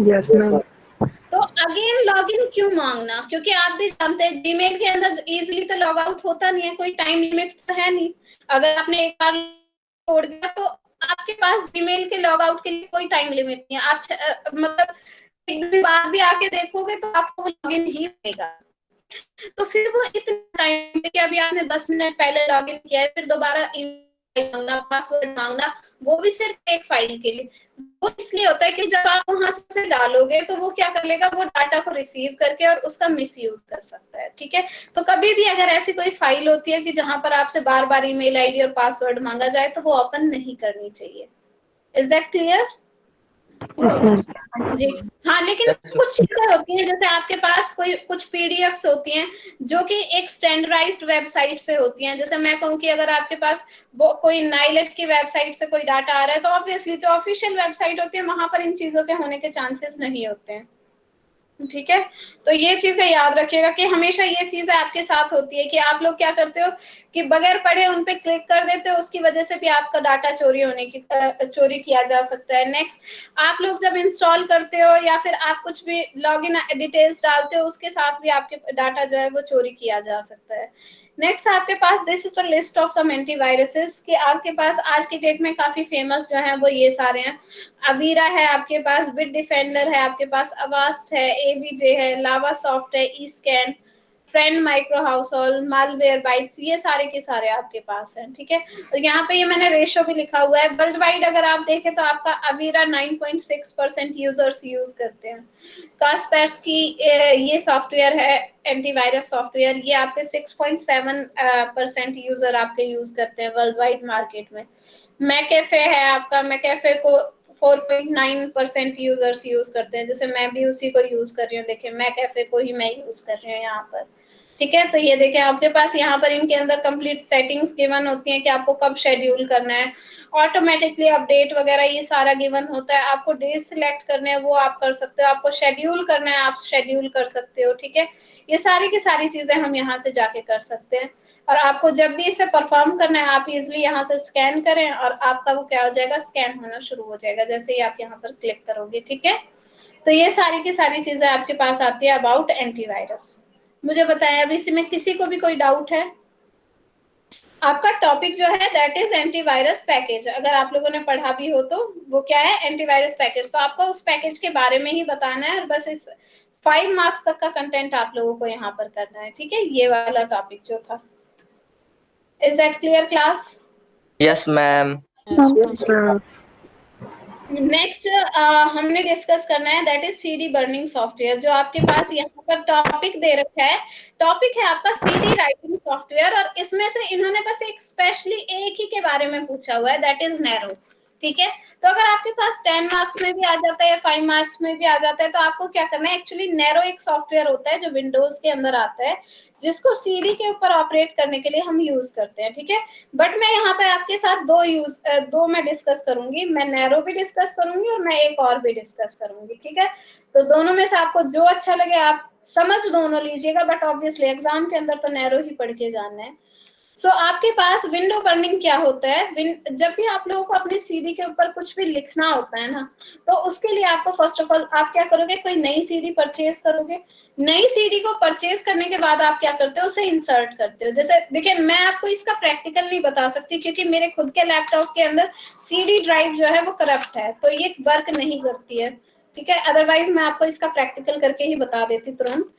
Yes, ma'am. तो अगेन लॉगिन क्यों मांगना? क्योंकि आप भी जानते हैं जीमेल के अंदर इजीली तो लॉग आउट होता नहीं है, कोई टाइम लिमिट तो है नहीं। अगर आपने एक बार छोड़ दिया तो आपके पास जीमेल के लॉग आउट के लिए कोई टाइम लिमिट नहीं है। आप मतलब एक दिन बाद भी आके देखोगे तो आपको लॉगिन ही मिलेगा। तो फिर वो इतने टाइम पे कि अभी आपने 10 मिनट पहले लॉगिन किया है, फिर दोबारा ईमेल मांगना, पासवर्ड मांगना, वो भी सिर्फ एक फाइल के लिए। वो इसलिए होता है कि जब आप वहां से डालोगे तो वो क्या कर लेगा, वो डाटा को रिसीव करके और उसका मिसयूज कर सकता है। ठीक है, तो कभी भी अगर ऐसी कोई फाइल होती है कि जहां पर आपसे बार बार ईमेल आईडी और पासवर्ड मांगा जाए, तो वो ओपन नहीं करनी चाहिए। Is that clear? जी हाँ। लेकिन Yes, कुछ चीजें होती हैं, जैसे आपके पास कोई कुछ पीडीएफ्स होती हैं जो कि एक स्टैंडर्डाइज्ड वेबसाइट से होती हैं। जैसे मैं कहूँ कि अगर आपके पास वो कोई नाइलेट की वेबसाइट से कोई डाटा आ रहा है, तो ऑब्वियसली जो ऑफिशियल वेबसाइट होती है वहां पर इन चीजों के होने के चांसेस नहीं होते हैं। ठीक है, तो ये चीजें याद रखिएगा कि हमेशा ये चीजें आपके साथ होती है कि आप लोग क्या करते हो कि बगैर पढ़े उन पे क्लिक कर देते हो, उसकी वजह से भी आपका डाटा चोरी किया जा सकता है। नेक्स्ट, आप लोग जब इंस्टॉल करते हो या फिर आप कुछ भी लॉगिन डिटेल्स डालते हो, उसके साथ भी आपके डाटा जो है वो चोरी किया जा सकता है। नेक्स्ट आपके पास this is the list of some antiviruses, कि आपके पास आज की डेट में काफी फेमस जो है वो ये सारे हैं। अवीरा है आपके पास, बिट डिफेंडर है आपके पास, अवास्ट है, एबीजे है, लावा सॉफ्ट है, e scan, Trend Micro household, Malwarebytes, ये सारे के सारे आपके पास हैं। ठीक है, तो यहाँ पे ये मैंने रेशो भी लिखा हुआ है। वर्ल्ड वाइड अगर आप देखें तो आपका अवीरा 9.6% यूजर्स यूज करते हैं। कास्पेर्स्की ये सॉफ्टवेयर है, एंटीवायरस सॉफ्टवेयर, ये आपके 6.7% यूजर आपके यूज करते हैं वर्ल्ड वाइड मार्केट में। मैकेफे है आपका, मैकेफे को 4.9% यूजर्स यूज करते हैं। जैसे मैं भी उसी को यूज कर रही हूँ, देखिए मैकेफे को ही मैं यूज कर रही हूँ यहाँ पर। ठीक है, तो ये देखें आपके पास यहाँ पर इनके अंदर कंप्लीट सेटिंग्स गिवन होती हैं कि आपको कब शेड्यूल करना है, ऑटोमेटिकली अपडेट वगैरह ये सारा गिवन होता है। आपको डेज सिलेक्ट करने हैं वो आप कर सकते हो, आपको शेड्यूल करना है आप शेड्यूल कर सकते हो। ठीक है, ये सारी की सारी चीजें हम यहाँ से जाके कर सकते हैं। और आपको जब भी इसे परफॉर्म करना है, आप इजिली यहाँ से स्कैन करें और आपका वो क्या हो जाएगा, स्कैन होना शुरू हो जाएगा जैसे ही आप यहाँ पर क्लिक करोगे। ठीक है, तो ये सारी की सारी चीजें आपके पास आती है अबाउट एंटीवायरस। मुझे बताएं अभी इसमें किसी को भी कोई डाउट है? आपका टॉपिक जो है दैट इज एंटीवायरस पैकेज। अगर आप लोगों ने पढ़ा भी हो तो वो क्या है, एंटीवायरस पैकेज। तो आपको उस पैकेज के बारे में ही बताना है, और बस इस 5 मार्क्स तक का कंटेंट आप लोगों को यहाँ पर करना है। ठीक है, ये वाला टॉपिक जो था। Is that clear class? yes, ma'am. Next हमने डिस्कस करना है that is CD burning software. जो आपके पास यहाँ पर टॉपिक दे रखा है, टॉपिक है आपका सीडी राइटिंग सॉफ्टवेयर, और इसमें से इन्होंने बस एक स्पेशली एक ही के बारे में पूछा हुआ है दैट इज नैरो। ठीक है। तो अगर आपके पास 10 मार्क्स में भी आ जाता है या 5 मार्क्स में भी आ जाता है तो आपको क्या करना है, एक्चुअली नैरो एक सॉफ्टवेयर होता है जो विंडोज के अंदर आता है, जिसको सीडी के ऊपर ऑपरेट करने के लिए हम यूज करते हैं, ठीक है। बट मैं यहाँ पे आपके साथ दो मैं डिस्कस करूंगी, मैं नैरो भी डिस्कस करूंगी और मैं एक और भी डिस्कस करूंगी, ठीक है। तो दोनों में से आपको जो अच्छा लगे आप समझ दोनों लीजिएगा, बट ऑब्वियसली एग्जाम के अंदर तो नैरो ही पढ़ के जाना है। सो आपके पास विंडो बर्निंग क्या होता है, जब भी आप लोगों को अपने सीडी के ऊपर कुछ भी लिखना होता है ना, तो उसके लिए आपको फर्स्ट ऑफ ऑल आप क्या करोगे, कोई नई सीडी परचेज करोगे। नई सीडी को परचेज करने के बाद आप क्या करते हो, उसे इंसर्ट करते हो। जैसे देखिए, मैं आपको इसका प्रैक्टिकल नहीं बता सकती क्योंकि मेरे खुद के लैपटॉप के अंदर सीडी ड्राइव जो है वो करप्ट है, तो ये वर्क नहीं करती है, ठीक है। अदरवाइज मैं आपको इसका प्रैक्टिकल करके ही बता देती तुरंत,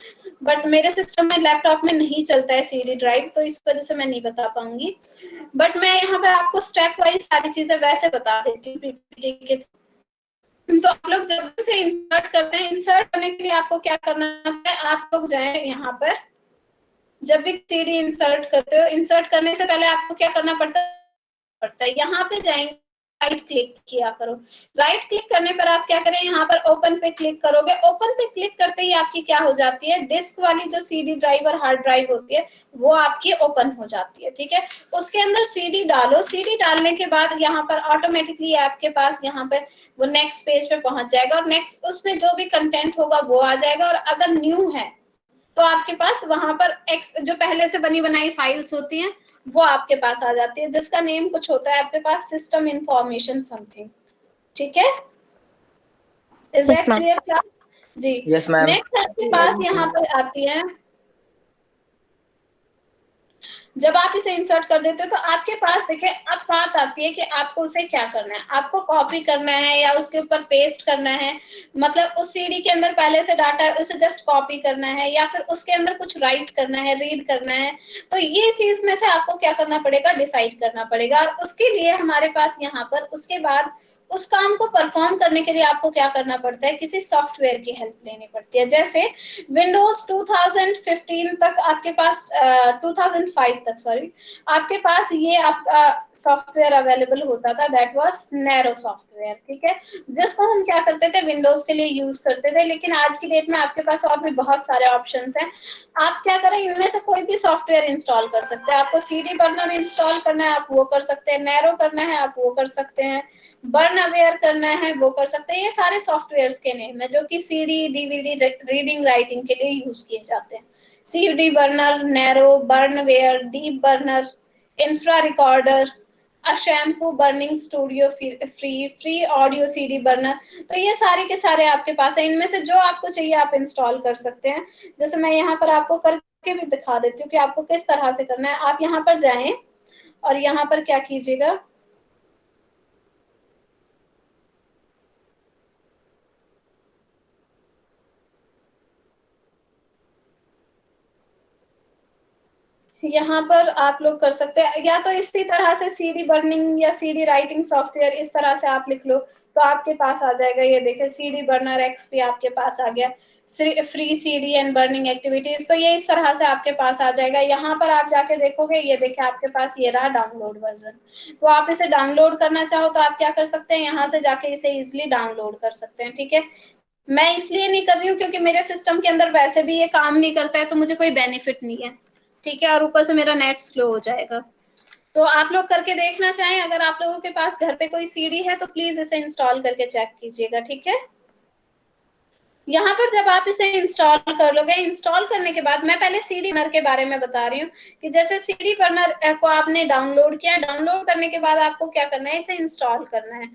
बट मेरे सिस्टम में लैपटॉप में नहीं चलता है सीडी ड्राइव, तो इस वजह से मैं नहीं बता पाऊंगी। बट मैं यहाँ पे आपको स्टेप वाइज सारी चीजें वैसे बता देती हूँ पीपीटी के। तो आप लोग जब से इंसर्ट करते हैं, इंसर्ट करने के लिए आपको क्या करना है, आप लोग जाए यहाँ पर, जब भी सीडी इंसर्ट करते हो, इंसर्ट करने से पहले आपको क्या करना पड़ता है, यहाँ पे जाएंगे, राइट क्लिक किया करो। राइट क्लिक करने पर आप क्या करें, यहाँ पर ओपन पे क्लिक करोगे। ओपन पे क्लिक करते ही आपकी क्या हो जाती है, डिस्क वाली जो सीडी ड्राइव और हार्ड ड्राइव होती है वो आपकी ओपन हो जाती है, ठीक है। उसके अंदर सीडी डालो, सीडी डालने के बाद यहाँ पर ऑटोमेटिकली आपके पास यहाँ पे वो नेक्स्ट पेज पे पहुंच जाएगा और नेक्स्ट उसमें जो भी कंटेंट होगा वो आ जाएगा। और अगर न्यू है तो आपके पास वहां पर जो पहले से बनी बनाई फाइल्स होती हैं वो आपके पास आ जाती है, जिसका नेम कुछ होता है आपके पास, सिस्टम इंफॉर्मेशन समथिंग, ठीक है। Is that clear class? जी। Yes, ma'am. नेक्स्ट आपके पास यहाँ पर आती है, जब आप इसे इंसर्ट कर देते हो तो आपके पास देखिए अब बात आती है कि आपको उसे क्या करना है, आपको कॉपी करना है या उसके ऊपर पेस्ट करना है, मतलब उस सीडी के अंदर पहले से डाटा है उसे जस्ट कॉपी करना है या फिर उसके अंदर कुछ राइट करना है, रीड करना है। तो ये चीज में से आपको क्या करना पड़ेगा, डिसाइड करना पड़ेगा। और उसके लिए हमारे पास यहाँ पर उसके बाद उस काम को परफॉर्म करने के लिए आपको क्या करना पड़ता है, किसी सॉफ्टवेयर की हेल्प लेनी पड़ती है। जैसे विंडोज 2015 तक आपके पास 2005 तक सॉरी आपके पास ये आपका सॉफ्टवेयर अवेलेबल होता था, दैट वाज नैरो सॉफ्टवेयर, ठीक है, जिसको हम क्या करते थे, विंडोज के लिए यूज करते थे। लेकिन आज की डेट में आपके पास और भी बहुत सारे ऑप्शंस हैं, आप क्या करें, इनमें से कोई भी सॉफ्टवेयर इंस्टॉल कर सकते हैं। आपको सीडी बर्नर इंस्टॉल करना है आप वो कर सकते हैं, नैरो करना है आप वो कर सकते हैं, बर्न अवेयर करना है वो कर सकते हैं। ये सारे सॉफ्टवेयर्स के नेम है जो कि सीडी डीवीडी रीडिंग राइटिंग के लिए यूज किए जाते हैं। CD burner, Nero, BurnAware, DeepBurner, InfraRecorder, Ashampoo burning studio free audio CD burner. तो ये सारे के सारे आपके पास है, इनमें से जो आपको चाहिए आप इंस्टॉल कर सकते हैं। जैसे मैं यहाँ पर आपको करके भी दिखा देती हूँ कि आपको किस तरह से करना है। आप यहाँ पर जाएं और यहाँ पर क्या कीजिएगा, यहाँ पर आप लोग कर सकते हैं, या तो इसी तरह से सीडी बर्निंग या सीडी राइटिंग सॉफ्टवेयर इस तरह से आप लिख लो तो आपके पास आ जाएगा। ये देखिए सीडी बर्नर एक्सपी आपके पास आ गया, free CD and burning activities, तो ये इस तरह से आपके पास आ जाएगा। यहाँ पर आप जाके देखोगे, ये देखिए आपके पास ये रहा डाउनलोड वर्जन। तो आप इसे डाउनलोड करना चाहो तो आप क्या कर सकते हैं, यहाँ से जाके इसे इजिली डाउनलोड कर सकते हैं, ठीक है। मैं इसलिए नहीं कर रही हूँ क्योंकि मेरे सिस्टम के अंदर वैसे भी ये काम नहीं करता है, तो मुझे कोई बेनिफिट नहीं है, ठीक है। और ऊपर से मेरा नेट स्लो हो जाएगा। तो आप लोग करके देखना चाहें, अगर आप लोगों के पास घर पे कोई सीडी है तो प्लीज इसे इंस्टॉल करके चेक कीजिएगा, ठीक है। यहाँ पर जब आप इसे इंस्टॉल कर लोगे, इंस्टॉल करने के बाद मैं पहले सीडी बर्नर के बारे में बता रही हूँ कि जैसे सीडी बर्नर को आपने डाउनलोड किया, डाउनलोड करने के बाद आपको क्या करना है, इसे इंस्टॉल करना है।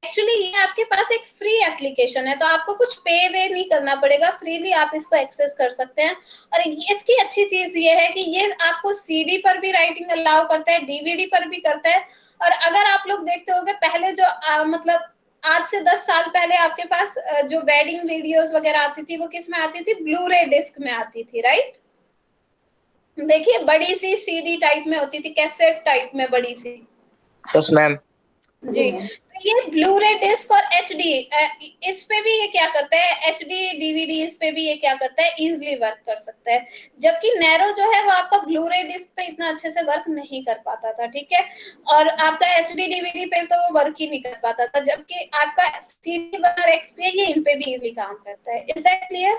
एक्चुअली ये आपके पास एक फ्री एप्लीकेशन है, तो आपको कुछ पे वे नहीं करना पड़ेगा, फ्रीली आप इसको एक्सेस कर सकते हैं। और इसकी अच्छी चीज ये है कि ये आपको सीडी पर भी राइटिंग अलाउ करता है, डीवीडी पर भी करता है। और अगर आप लोग देखते होंगे पहले जो मतलब आज से 10 साल पहले आपके पास जो वेडिंग वीडियोस वगैरह आती थी वो किस में आती थी, ब्लू रे डिस्क में आती थी, राइट। देखिए बड़ी सी सीडी टाइप में होती थी, कैसेट टाइप में बड़ी सी। Yes, ma'am. जी, तो ये ब्लू रे डिस्क और एचडी, इस पे भी ये क्या करता है, एचडी डीवीडी इस पे भी ये क्या करता है, इजिली वर्क कर सकता है। जबकि नैरो जो है वो आपका ब्लू रे डिस्क पे इतना अच्छे से वर्क नहीं कर पाता था, ठीक है, और आपका एचडी डीवीडी पे तो वो वर्क ही नहीं कर पाता था, जबकि आपका सीडी बर्नर एक्सपी ये इन पे भी इजिली काम करता है। Is that clear?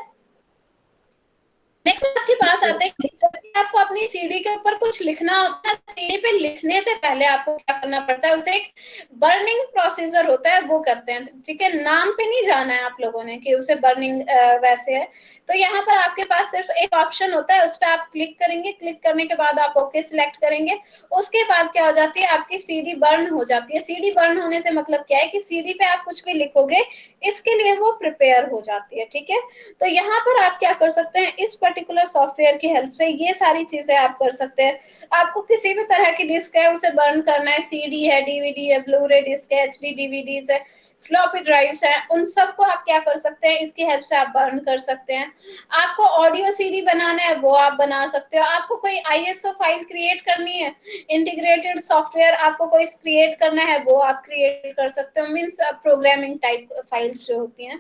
नेक्स्ट आपके पास आते हैं, जब भी आपको अपनी सीडी के ऊपर कुछ लिखना होता है, सीडी पे लिखने से पहले आपको क्या करना पड़ता है, उसे एक बर्निंग प्रोसीजर होता है, वो करते हैं, ठीक है। नाम पे नहीं जाना है आप लोगों ने कि उसे बर्निंग वैसे है। तो यहाँ पर आपके पास सिर्फ एक ऑप्शन होता है, उस पर आप क्लिक करेंगे, क्लिक करने के बाद आप ओके सिलेक्ट करेंगे। उसके बाद क्या हो जाती है, आपकी सीडी बर्न हो जाती है। सीडी बर्न होने से मतलब क्या है कि सीडी पे आप कुछ भी लिखोगे, इसके लिए वो प्रिपेयर हो जाती है, ठीक है। तो यहाँ पर आप क्या कर सकते हैं, इस पर्टिकुलर सॉफ्टवेयर की हेल्प से ये सारी चीजें आप कर सकते हैं। आपको किसी भी तरह की डिस्क है उसे बर्न करना है, सीडी है, डीवीडी है, ब्लू रे डिस्क है, एचडी डीवीडीज है, फ्लॉपी ड्राइव्स है, उन सबको आप क्या कर सकते हैं, इसकी हेल्प से आप बर्न कर सकते हैं। आपको ऑडियो सीडी बनाना है वो आप बना सकते हो। आपको कोई आईएसओ फाइल क्रिएट करनी है, इंटीग्रेटेड सॉफ्टवेयर आपको कोई क्रिएट करना है, वो आप क्रिएट कर सकते हो, मीन्स प्रोग्रामिंग टाइप फाइल्स जो होती हैं,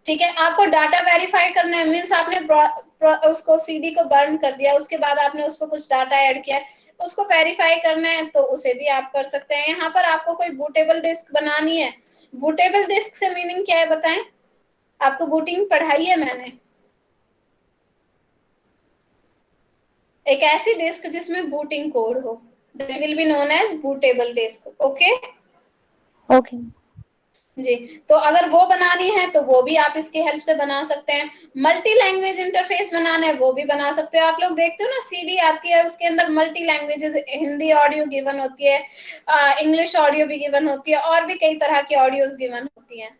ठीक है। आपको डाटा वेरीफाई करना है, मीन्स आपने उसको सीडी को बर्न कर दिया, उसके बाद आपने उस पर कुछ डाटा ऐड किया, उसको वेरीफाई करना है, तो उसे भी आप कर सकते हैं। यहाँ पर आपको कोई बूटेबल डिस्क बनानी है, बूटेबल डिस्क से मीनिंग क्या है बताएं, आपको बूटिंग पढ़ाई है मैंने, एक ऐसी डिस्क जिसमें बूटिंग कोड हो, that will be known as bootable disk. Okay okay. जी, तो अगर वो बनानी है तो वो भी आप इसकी हेल्प से बना सकते हैं। मल्टी लैंग्वेज इंटरफेस बनाना है वो भी बना सकते हो। आप लोग देखते हो ना सीडी आती है, उसके अंदर multi languages, Hindi audio given होती है, इंग्लिश ऑडियो भी गिवन होती है, और भी कई तरह की ऑडियोज गिवन होती हैं,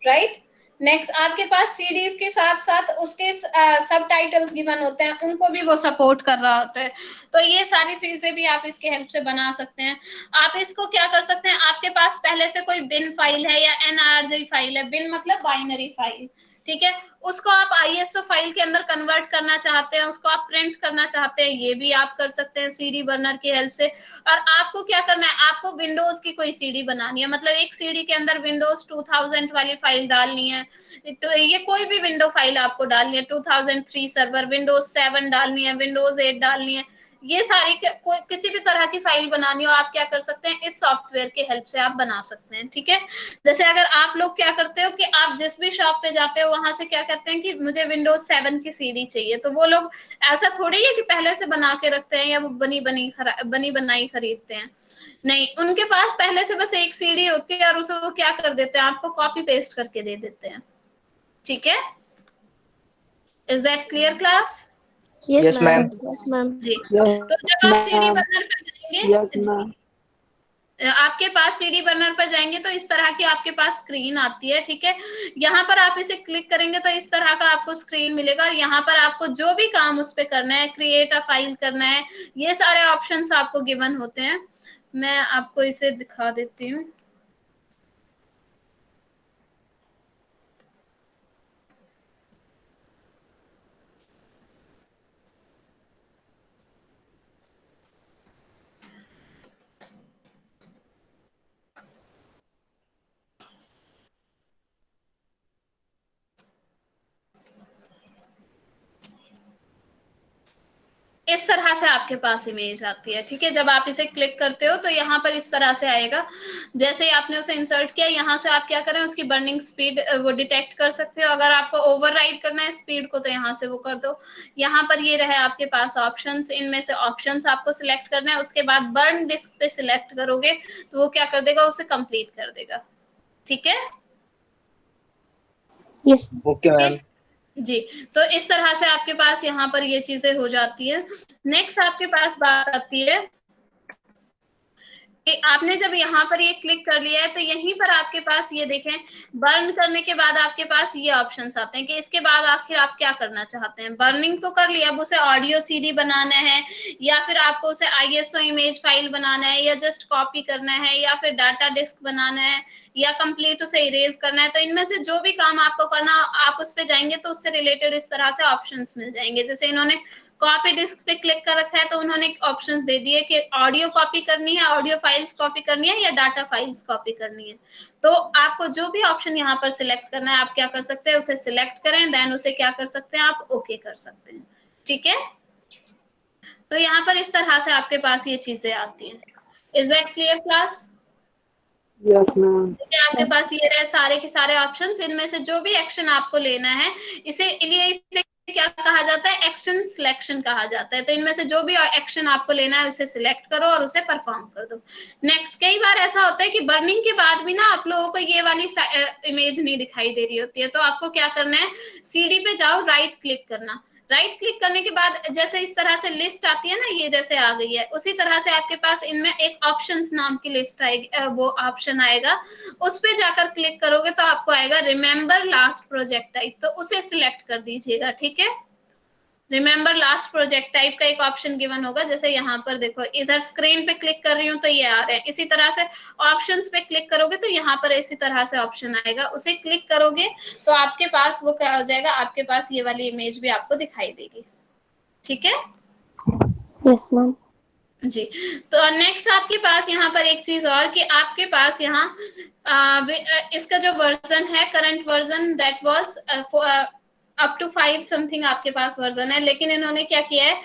राइट। नेक्स्ट आपके पास सीडीज के साथ साथ उसके सब टाइटल्स गिवन होते हैं, उनको भी वो सपोर्ट कर रहा होता है। तो ये सारी चीजें भी आप इसके हेल्प से बना सकते हैं। आप इसको क्या कर सकते हैं, आपके पास पहले से कोई बिन फाइल है या एनआरजी फाइल है, बिन मतलब बाइनरी फाइल, ठीक है, उसको आप आईएसओ फाइल के अंदर कन्वर्ट करना चाहते हैं, उसको आप प्रिंट करना चाहते हैं, ये भी आप कर सकते हैं सीडी बर्नर की हेल्प से। और आपको क्या करना है, आपको विंडोज की कोई सीडी बनानी है, मतलब एक सीडी के अंदर विंडोज 2000 वाली फाइल डालनी है, तो ये कोई भी विंडो फाइल आपको डालनी है, 2003 सर्वर, विंडोज 7 डालनी है, विंडोज 8 डालनी है, ये सारी किसी भी तरह की फाइल बनानी हो, आप क्या कर सकते हैं, इस सॉफ्टवेयर की हेल्प से आप बना सकते हैं, ठीक है। जैसे अगर आप लोग क्या करते हो कि आप जिस भी शॉप पे जाते हो वहां से क्या कहते हैं कि मुझे विंडोज 7 की सीडी चाहिए, तो वो लोग ऐसा थोड़ी है कि पहले से बना के रखते हैं या वो बनी बनाई खरीदते हैं, नहीं, उनके पास पहले से बस एक सीडी होती है और उसे वो क्या कर देते हैं, आपको कॉपी पेस्ट करके दे देते हैं, ठीक है। Is that clear class? Yes, ma'am. Yes ma'am. जी, Yes, तो जब आप सीडी ma'am. बर्नर पर Yes, जाएंगे, ma'am. आपके पास सीडी बर्नर पर जाएंगे तो इस तरह की आपके पास स्क्रीन आती है, ठीक है। यहाँ पर आप इसे क्लिक करेंगे तो इस तरह का आपको स्क्रीन मिलेगा, और यहाँ पर आपको जो भी काम उस पे करना है, क्रिएट अ फाइल करना है, ये सारे ऑप्शंस आपको गिवन होते हैं। मैं आपको इसे दिखा देती हूँ। इस तरह से आपके पास इमेज आती है, ठीक है। जब आप इसे क्लिक करते हो तो यहाँ पर इस तरह से आएगा, जैसे ही आपने उसे इंसर्ट किया, यहाँ से आप क्या करें, उसकी बर्निंग स्पीड वो डिटेक्ट कर सकते हो। अगर आपको ओवरराइड करना है स्पीड को तो यहाँ से वो कर दो। यहाँ पर ये रहे आपके पास ऑप्शंस, इनमें से ऑप्शंस आपको सिलेक्ट करना है, उसके बाद बर्न डिस्क पे सिलेक्ट करोगे तो वो क्या कर देगा, उसे कंप्लीट कर देगा, ठीक है। Yes Okay, ma'am. जी, तो इस तरह से आपके पास यहाँ पर ये चीजें हो जाती है। नेक्स्ट आपके पास बात आती है कि आपने जब यहाँ पर ये क्लिक कर लिया है तो यहीं पर आपके पास ये देखें, बर्न करने के बाद आपके पास ये ऑप्शंस आते हैं कि इसके बाद आखिर आप क्या करना चाहते हैं। बर्निंग तो कर लिया, अब उसे ऑडियो सीडी बनाना है, या फिर आपको उसे आईएसओ इमेज फाइल बनाना है, या जस्ट कॉपी करना है, या फिर डाटा डिस्क बनाना है, या कंप्लीट उसे इरेज करना है। तो इनमें से जो भी काम आपको करना, आप उस पर जाएंगे तो उससे रिलेटेड इस तरह से ऑप्शंस मिल जाएंगे। जैसे इन्होंने कॉपी डिस्क पे क्लिक कर रखा है तो उन्होंने ऑप्शंस दे दिए कि ऑडियो कॉपी करनी है, ऑडियो फाइल्स कॉपी करनी है या डाटा फाइल्स कॉपी करनी है। तो आपको जो भी ऑप्शन यहाँ पर सिलेक्ट करना है आप क्या कर सकते हैं, उसे सिलेक्ट करें, देन उसे क्या कर सकते हैं, आप ओके कर सकते हैं। ठीक है, तो यहाँ पर इस तरह से आपके पास ये चीजें आती हैं। Is that clear class? Yes, ma'am. आपके पास ये रहे सारे के सारे ऑप्शंस, इनमें से जो भी एक्शन आपको लेना है इसे क्या कहा जाता है, एक्शन सिलेक्शन कहा जाता है। तो इनमें से जो भी एक्शन आपको लेना है उसे सिलेक्ट करो और उसे परफॉर्म कर दो। नेक्स्ट, कई बार ऐसा होता है कि बर्निंग के बाद भी ना आप लोगों को ये वाली इमेज नहीं दिखाई दे रही होती है, तो आपको क्या करना है, सीडी पे जाओ, राइट क्लिक करना। राइट क्लिक करने के बाद जैसे इस तरह से लिस्ट आती है ना, ये जैसे आ गई है, उसी तरह से आपके पास इनमें एक ऑप्शंस नाम की लिस्ट आएगी, वो ऑप्शन आएगा, उस पे जाकर क्लिक करोगे तो आपको आएगा रिमेंबर लास्ट प्रोजेक्ट टाइप, तो उसे सिलेक्ट कर दीजिएगा। ठीक है, रिमेंबर लास्ट प्रोजेक्ट टाइप का एक ऑप्शन गिवन होगा, जैसे यहाँ पर देखो इधर स्क्रीन पे क्लिक कर रही हूँ तो ये आ रहे हैं, इसी तरह से ऑप्शंस पे क्लिक करोगे तो यहाँ पर इसी तरह से ऑप्शन आएगा, उसे क्लिक करोगे तो आपके पास वो क्या हो जाएगा, आपके पास ये वाली इमेज भी आपको दिखाई देगी। ठीक है, यस मैम। जी। तो नेक्स्ट आपके पास यहाँ पर एक चीज और कि आपके पास यहाँ इसका जो वर्जन है, current version that was up to 5 something आपके पास वर्जन है, लेकिन इन्होंने क्या किया है,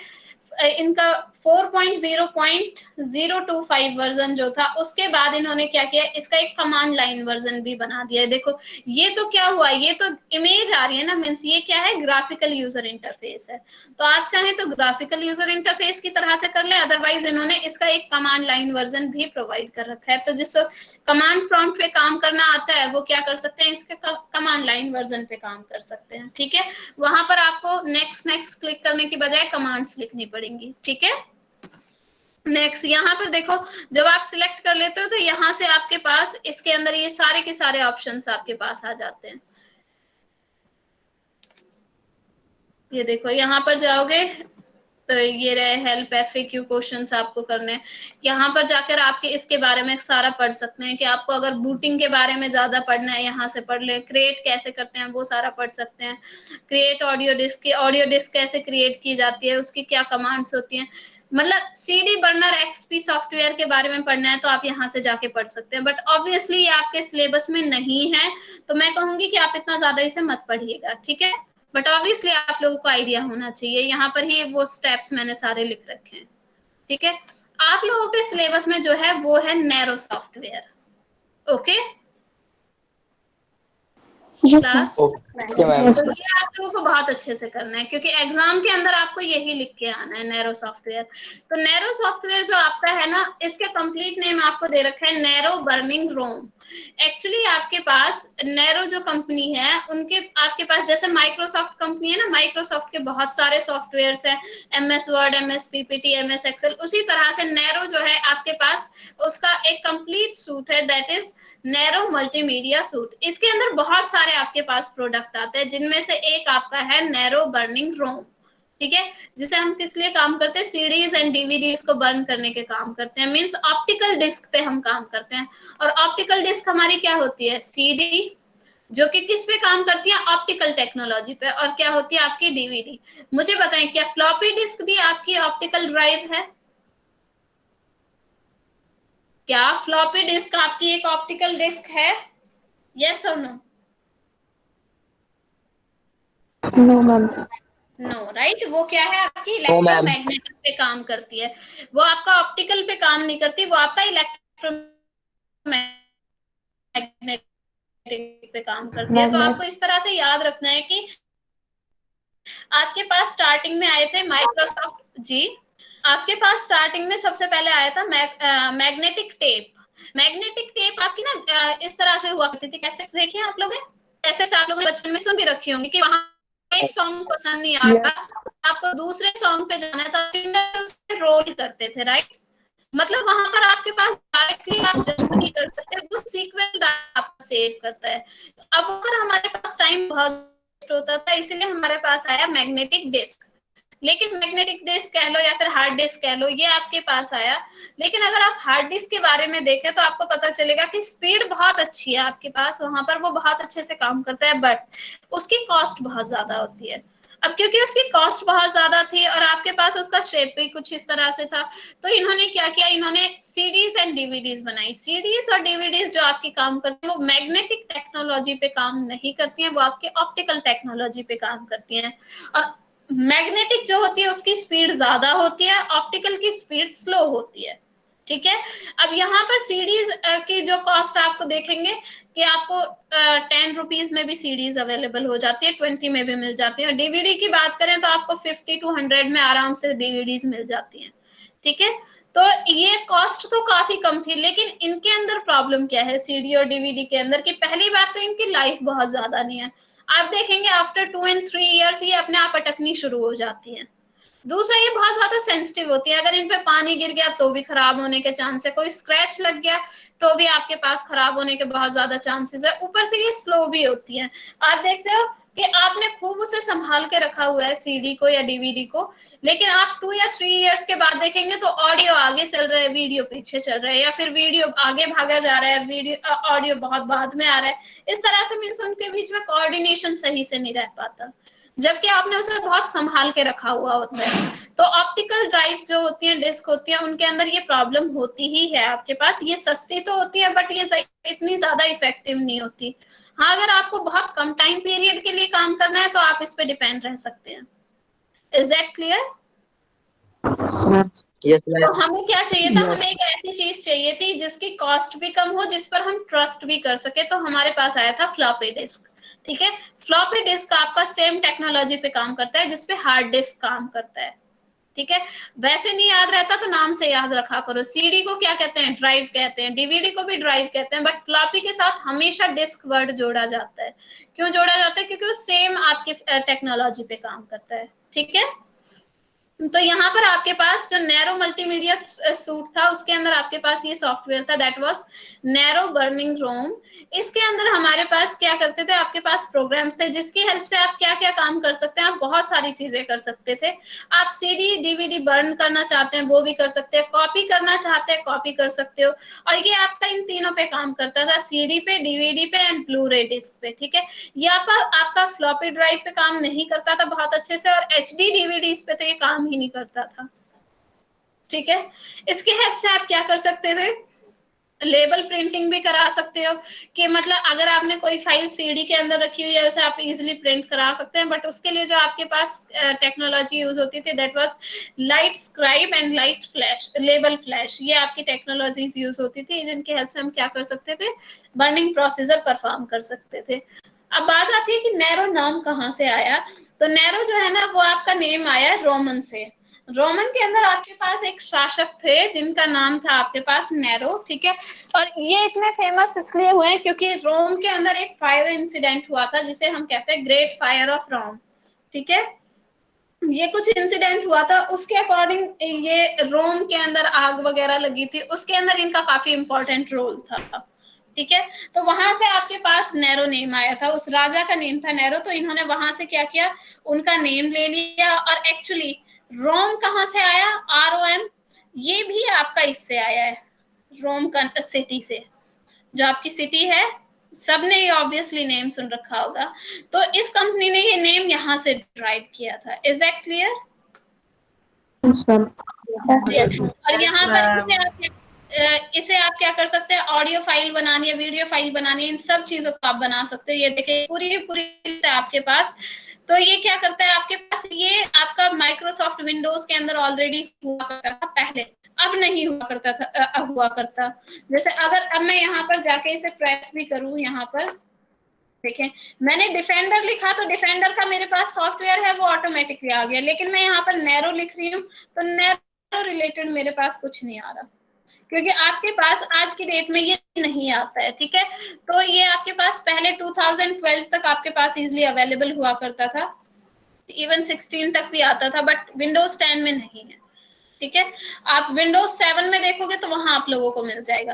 इनका 4.0.025 वर्जन जो था उसके बाद इन्होंने क्या किया, इसका एक कमांड लाइन वर्जन भी बना दिया है। देखो ये तो क्या हुआ, ये तो इमेज आ रही है ना, मीन्स ये क्या है, ग्राफिकल यूजर इंटरफेस है। तो आप चाहें तो ग्राफिकल यूजर इंटरफेस की तरह से कर लें, अदरवाइज इन्होंने इसका एक कमांड लाइन वर्जन भी प्रोवाइड कर रखा है। तो जिसको कमांड प्रॉम्प्ट पे काम करना आता है वो क्या कर सकते हैं, इसके कमांड लाइन वर्जन पे काम कर सकते हैं। ठीक है, वहां पर आपको नेक्स्ट नेक्स्ट क्लिक करने की बजाय कमांड्स लिखनी पड़ेंगी। ठीक है, नेक्स्ट यहाँ पर देखो, जब आप सिलेक्ट कर लेते हो तो यहाँ से आपके पास इसके अंदर ये सारे के सारे ऑप्शंस आपके पास आ जाते हैं। ये देखो यहाँ पर जाओगे तो ये रहे हेल्प, FAQ क्वेश्चंस आपको करने हैं। यहाँ पर जाकर आपके इसके बारे में सारा पढ़ सकते हैं कि आपको अगर बूटिंग के बारे में ज्यादा पढ़ना है यहाँ से पढ़ लें, क्रिएट कैसे करते हैं वो सारा पढ़ सकते हैं, क्रिएट ऑडियो डिस्क की ऑडियो डिस्क कैसे क्रिएट की जाती है, उसकी क्या कमांड्स होती हैं, मतलब CD बर्नर XP सॉफ्टवेयर के बारे में पढ़ना है तो आप यहाँ से जाके पढ़ सकते हैं। बट ऑब्वियसली ये आपके सिलेबस में नहीं है, तो मैं कहूंगी कि आप इतना ज्यादा इसे मत पढ़िएगा। ठीक है, बट ऑब्वियसली आप लोगों को आइडिया होना चाहिए, यहाँ पर ही वो स्टेप्स मैंने सारे लिख रखे हैं। ठीक है, आप लोगों के सिलेबस में जो है वो है narrow software. Okay class, okay ma'am. तो ये आप लोगों को बहुत अच्छे से करना है क्योंकि एग्जाम के अंदर आपको यही लिख के आना है, नैरो सॉफ्टवेयर। तो नैरो सॉफ्टवेयर जो आपका है ना, इसके कंप्लीट नेम आपको दे रखा है नैरो बर्निंग रोम। एक्चुअली आपके पास नैरो जो कंपनी है उनके आपके पास जैसे माइक्रोसॉफ्ट कंपनी है ना, माइक्रोसॉफ्ट के बहुत सारे सॉफ्टवेयर्स हैं, MS word, MS PPT, MS Excel, उसी तरह से नैरो जो है आपके पास उसका एक कंप्लीट सूट है, that is narrow multimedia suit. इसके अंदर बहुत सारे आपके पास प्रोडक्ट आते हैं, जिनमें से एक आपका है नैरो बर्निंग रोम। ठीक है, जिसे हम किस लिए काम करते हैं, CDs एंड DVDs को बर्न करने के काम करते हैं, मींस ऑप्टिकल डिस्क पे हम काम करते हैं। और ऑप्टिकल डिस्क हमारी क्या होती है, CD, जो कि किस पे काम करती है, ऑप्टिकल टेक्नोलॉजी पे, और क्या होती है आपकी DVD। मुझे बताएं, क्या फ्लॉपी डिस्क भी आपकी ऑप्टिकल ड्राइव है? क्या फ्लॉपी डिस्क आपकी एक ऑप्टिकल डिस्क है? यस और no? No ma'am. No, right, वो क्या है आपकी नो मैम। इलेक्ट्रोमैग्नेटिक पे काम करती है, वो आपका ऑप्टिकल पे काम नहीं करती, वो आपका इलेक्ट्रोमैग्नेटिक पे काम करती है। तो आपको इस तरह से याद रखना है कि आपके पास स्टार्टिंग में आए थे माइक्रोसॉफ्ट जी, आपके पास स्टार्टिंग में सबसे पहले आया था मैग्नेटिक टेप। मैग्नेटिक टेप आपकी ना इस तरह से हुआ करती थी, कैसे देखिए आप लोग ने, कैसे आप लोगों ने बचपन में सुन भी रखी होंगी कि वहां एक सॉन्ग पसंद नहीं आ रहा, आपको दूसरे सॉन्ग पे जाना था, फिंगर से रोल करते थे, राइट। मतलब वहां पर आपके पास डायरेक्टली आप जंप नहीं कर सकते, वो सीक्वेंस आपको सेव करता है। अब अगर हमारे पास टाइम बहुत होता था, इसीलिए हमारे पास आया मैग्नेटिक डिस्क। लेकिन मैग्नेटिक डिस्क कह लो या फिर हार्ड डिस्क कह लो, ये आपके पास आया। लेकिन अगर आप हार्ड डिस्क के बारे में देखें तो आपको पता चलेगा कि स्पीड बहुत अच्छी है आपके पास, वहां पर वो बहुत अच्छे से काम करता है, बट उसकी कॉस्ट बहुत ज्यादा होती है। अब क्योंकि उसकी कॉस्ट बहुत ज्यादा थी और आपके पास उसका शेप भी कुछ इस तरह से था, तो इन्होंने क्या किया, इन्होंने सीडीज एंड डीवीडीज बनाई। सीडीज और डीवीडीज जो आपकी काम करती है वो मैग्नेटिक टेक्नोलॉजी पे काम नहीं करती हैं, वो आपके ऑप्टिकल टेक्नोलॉजी पे काम करती हैं। और मैग्नेटिक जो होती है उसकी स्पीड ज्यादा होती है, ऑप्टिकल की स्पीड स्लो होती है। ठीक है, अब यहाँ पर सीडीज की जो कॉस्ट आपको देखेंगे कि आपको 10 रुपीज में भी सीडीज अवेलेबल हो जाती है, 20 में भी मिल जाती है। और डीवीडी की बात करें तो आपको 50 to 100 में आराम से डीवीडीज मिल जाती हैं। ठीक है, तो ये कॉस्ट तो काफी कम थी, लेकिन इनके अंदर प्रॉब्लम क्या है सीडी और डीवीडी के अंदर, कि पहली बात तो इनकी लाइफ बहुत ज्यादा नहीं है। आप देखेंगे आफ्टर 2 and 3 years ये अपने आप अटकनी शुरू हो जाती है। दूसरा, ये बहुत ज्यादा सेंसिटिव होती है, अगर इन पे पानी गिर गया तो भी खराब होने के चांस है, कोई स्क्रैच लग गया तो भी आपके पास खराब होने के बहुत ज्यादा चांसेस है। ऊपर से ये स्लो भी होती है। आप देखते हो कि आपने खूब उसे संभाल के रखा हुआ है सीडी को या डीवीडी को, लेकिन आप 2 या 3 years के बाद देखेंगे तो ऑडियो आगे चल रहा है, वीडियो पीछे चल रहा है, या फिर वीडियो आगे भागा जा रहा है, वीडियो ऑडियो बहुत बाद में आ रहा है। इस तरह से मीन्स उनके बीच में कोऑर्डिनेशन सही से नहीं रह पाता, जबकि आपने उसे बहुत संभाल के रखा हुआ होता है। तो ऑप्टिकल ड्राइव्स जो होती हैं, डिस्क होती है, उनके अंदर ये प्रॉब्लम होती ही है आपके पास। ये सस्ती तो होती है बट ये इतनी ज्यादा इफेक्टिव नहीं होती। हाँ, अगर आपको बहुत कम टाइम पीरियड के लिए काम करना है तो आप इस पे डिपेंड रह सकते हैं। Is that clear? Yes, तो ma'am. हमें क्या चाहिए था, हमें एक ऐसी चीज चाहिए थी जिसकी कॉस्ट भी कम हो, जिस पर हम ट्रस्ट भी कर सके। तो हमारे पास आया था फ्लॉपी डिस्क। ठीक है, फ्लॉपी डिस्क आपका सेम टेक्नोलॉजी पे काम करता है जिसपे हार्ड डिस्क काम करता है। ठीक है, वैसे नहीं याद रहता तो नाम से याद रखा करो। सीडी को क्या कहते हैं, ड्राइव कहते हैं, डीवीडी को भी ड्राइव कहते हैं, बट फ्लॉपी के साथ हमेशा डिस्क वर्ड जोड़ा जाता है। क्यों जोड़ा जाता है? क्योंकि वो सेम आपके टेक्नोलॉजी पे काम करता है। ठीक है, तो यहाँ पर आपके पास जो नैरो मल्टीमीडिया सूट था उसके अंदर आपके पास ये सॉफ्टवेयर था, दैट वाज नैरो बर्निंग रोम। इसके अंदर हमारे पास क्या करते थे, आपके पास प्रोग्राम्स थे जिसकी हेल्प से आप क्या क्या काम कर सकते हैं, आप बहुत सारी चीजें कर सकते थे। आप सीडी डीवीडी बर्न करना चाहते हैं वो भी कर सकते हैं, कॉपी करना चाहते हैं कॉपी कर सकते हो। और ये आपका इन तीनों पे काम करता था, सीडी पे, डीवीडी पे एंड ब्लू रे डिस्क पे। ठीक है, ये आपका फ्लॉपी ड्राइव पे काम नहीं करता था बहुत अच्छे से, और एचडी डीवीडीज पे तो ये काम ही नहीं करता था। ठीक है, इसके हेल्प से आप क्या कर सकते थे, लेबल प्रिंटिंग भी करा सकते हो, कि मतलब अगर आपने कोई फाइल सीडी के अंदर रखी हुई है उसे आप इजीली प्रिंट करा सकते हैं। बट उसके लिए जो आपके पास टेक्नोलॉजी यूज होती थी that was light scribe and light flash, label flash, ये आपकी टेक्नोलॉजीज यूज होती थी जिनके हेल्प से हम क्या कर सकते थे, बर्निंग प्रोसीजर परफॉर्म कर सकते थे। अब बात आती है कि नैरो नाम कहाँ से आया। तो नैरो जो है ना वो आपका नेम आया रोमन से। रोमन के अंदर आपके पास एक शासक थे जिनका नाम था आपके पास नैरो। ठीक है, और ये इतने फेमस इसलिए हुए हैं क्योंकि रोम के अंदर एक फायर इंसिडेंट हुआ था जिसे हम कहते हैं ग्रेट फायर ऑफ रोम। ठीक है, ये कुछ इंसिडेंट हुआ था, उसके अकॉर्डिंग ये रोम के अंदर आग वगैरह लगी थी, उसके अंदर इनका काफी इंपॉर्टेंट रोल था। ठीक है, तो वहां से आपके पास नैरो नेम आया था, उस राजा का नेम था नैरो, तो इन्होंने वहां से क्या किया, उनका नेम ले लिया। और एक्चुअली रोम कहाँ से आया, ROM, ये भी आपका इससे आया है, रोम का सिटी से, जो आपकी सिटी है, सबने ये ऑब्वियसली नेम सुन रखा होगा। तो इस कंपनी ने ये नेम यहाँ से ड्राइव किया था। Is that clear? Yes, ma'am. और यहाँ पर इसे आप क्या कर सकते हैं, ऑडियो फाइल बनानी है, वीडियो फाइल बनानी है, इन सब चीजों को आप बना सकते हो। ये देखिए पूरी पूरी आपके पास। तो ये क्या करता है आपके पास, ये आपका माइक्रोसॉफ्ट विंडोज के अंदर ऑलरेडी हुआ करता था पहले, अब नहीं हुआ करता था, हुआ करता। जैसे अगर अब मैं यहाँ पर जाके इसे प्रेस भी करूँ, यहाँ पर देखें मैंने डिफेंडर लिखा तो डिफेंडर का मेरे पास सॉफ्टवेयर है वो ऑटोमेटिकली आ गया, लेकिन मैं यहाँ पर नैरो लिख रही हूँ तो नैरो रिलेटेड मेरे पास कुछ नहीं आ रहा, क्योंकि आपके पास आज की डेट में ये नहीं आता है। ठीक है, तो ये आपके पास पहले 2012 तक आपके पास इजिली अवेलेबल हुआ करता था, इवन 16 तक भी आता था, बट विंडोज 10 में नहीं है। ठीक है, आप विंडोज 7 में देखोगे तो वहां आप लोगों को मिल जाएगा।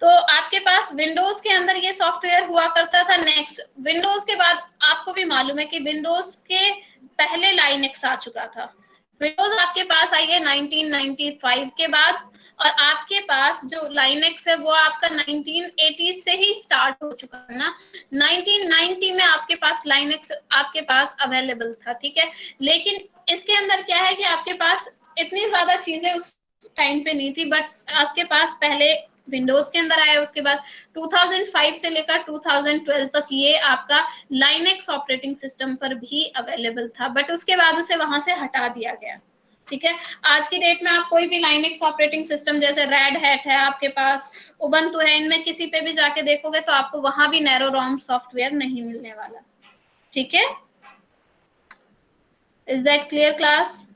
तो आपके पास विंडोज के अंदर ये सॉफ्टवेयर हुआ करता था। नेक्स्ट विंडोज के बाद आपको भी मालूम है कि विंडोज के पहले लाइनेक्स आ चुका था। विंडोज आपके पास आई है 1995 के बाद, और आपके पास जो लाइनेक्स है वो आपका 1980 से ही स्टार्ट हो चुका है ना। 1990 में आपके पास लाइनेक्स आपके पास अवेलेबल था, ठीक है। लेकिन इसके अंदर क्या है कि आपके पास इतनी ज्यादा चीजें उस टाइम पे नहीं थी, बट आपके पास पहले विंडोज के अंदर आया, उसके बाद 2005 से लेकर 2012 तक ये आपका लाइनेक्स ऑपरेटिंग सिस्टम पर भी अवेलेबल था, बट उसके बाद उसे वहां से हटा दिया गया, ठीक है। आज की डेट में आप कोई भी लाइनेक्स ऑपरेटिंग सिस्टम जैसे रेड हैट है आपके पास, उबंटू है, इनमें किसी पे भी जाके देखोगे तो आपको वहां भी नैरो रोम सॉफ्टवेयर नहीं मिलने वाला, ठीक है। Is that clear class?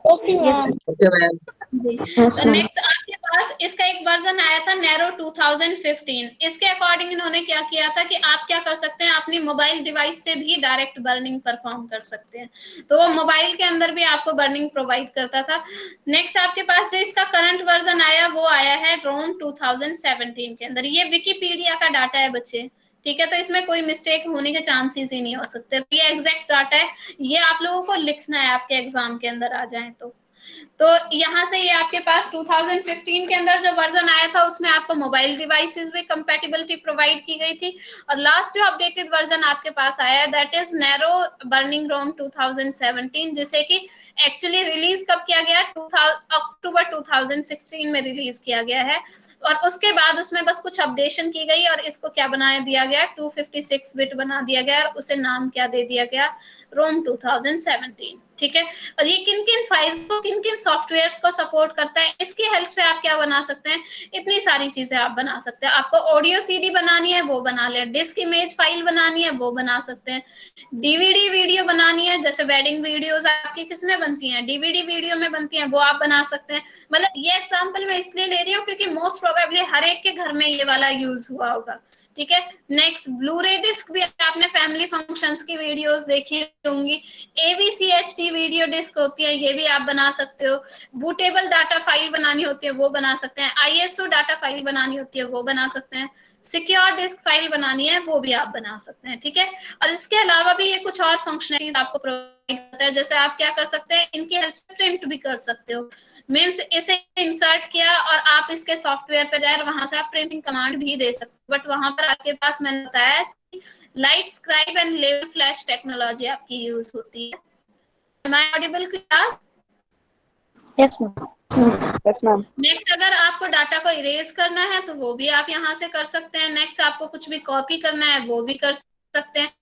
Okay Yes, ma'am. Okay, ma'am. जी। yes, तो ma'am. नेक्स्ट आपके पास इसका एक वर्जन आया था नैरो 2015। इसके अकॉर्डिंग इन्होंने क्या किया था कि आप क्या कर सकते हैं, अपनी मोबाइल डिवाइस से भी डायरेक्ट बर्निंग परफॉर्म कर सकते हैं, तो वो मोबाइल के अंदर भी आपको बर्निंग प्रोवाइड करता था। नेक्स्ट आपके पास जो इसका करंट वर्जन आया वो आया है रोम 2017 के अंदर। ये विकिपीडिया का डाटा है बच्चे, ठीक है, तो इसमें कोई मिस्टेक होने के चांसेस ही नहीं हो सकते। ये एग्जैक्ट डाटा है, ये आप लोगों को लिखना है आपके एग्जाम के अंदर आ जाए तो यहाँ से ये आपके पास 2015 के अंदर जो वर्जन आया था उसमें आपको मोबाइल डिवाइसेस भी कंपैटिबिलिटी प्रोवाइड की गई थी। और लास्ट जो अपडेटेड वर्जन आपके पास आया है दैट इज नैरो बर्निंग रोम 2017, जिसे कि एक्चुअली रिलीज कब किया गया, अक्टूबर 2016 में रिलीज किया गया है। और उसके बाद उसमें बस कुछ अपडेशन की गई और इसको क्या बना दिया गया, 256 बिट बना दिया गया और उसे नाम क्या दे दिया गया, रोम 2017, ठीक है। और ये किन किन फाइल्स को, किन किन सॉफ्टवेयर्स को सपोर्ट करता है, इसकी हेल्प से आप क्या बना सकते हैं, इतनी सारी चीजें आप बना सकते हैं। आपको ऑडियो सीडी बनानी है वो बना ले, डिस्क इमेज फाइल बनानी है वो बना सकते हैं, डीवीडी वीडियो बनानी है, जैसे वेडिंग वीडियोस आपकी किसमें बनती हैं, डीवीडी वीडियो में बनती हैं, वो आप बना सकते हैं। मतलब ये एग्जांपल मैं इसलिए ले रही हूँ क्योंकि मोस्ट प्रोबेबली हर एक के घर में ये वाला यूज हुआ होगा, ठीक है। नेक्स्ट ब्लूरे डिस्क भी आपने फैमिली फंक्शंस की वीडियोस देखी होंगी, AVCHD वीडियो डिस्क होती है, ये भी आप बना सकते हो। बूटेबल डाटा फाइल बनानी होती है वो बना सकते हैं, ISO डाटा फाइल बनानी होती है वो बना सकते हैं, सिक्योर डिस्क फाइल बनानी है वो भी आप बना सकते हैं, ठीक है। और इसके अलावा भी ये कुछ और फंक्शनलिटीज आपको प्रोवाइड करता है, जैसे आप क्या कर सकते हैं, इनकी हेल्प से प्रिंट भी कर सकते हो। मीन्स इसे इंसर्ट किया और आप इसके सॉफ्टवेयर पे जाए, वहां से आप प्रिंटिंग कमांड भी दे सकते हो, बट वहां पर आपके पास मैंने बताया light scribe and level flash technology आपकी यूज होती है। Am I audible class? Yes, ma'am. Yes ma'am. Next अगर आपको डाटा को इरेज करना है तो वो भी आप यहाँ से कर सकते हैं। नेक्स्ट आपको कुछ भी कॉपी करना है वो भी कर सकते हैं,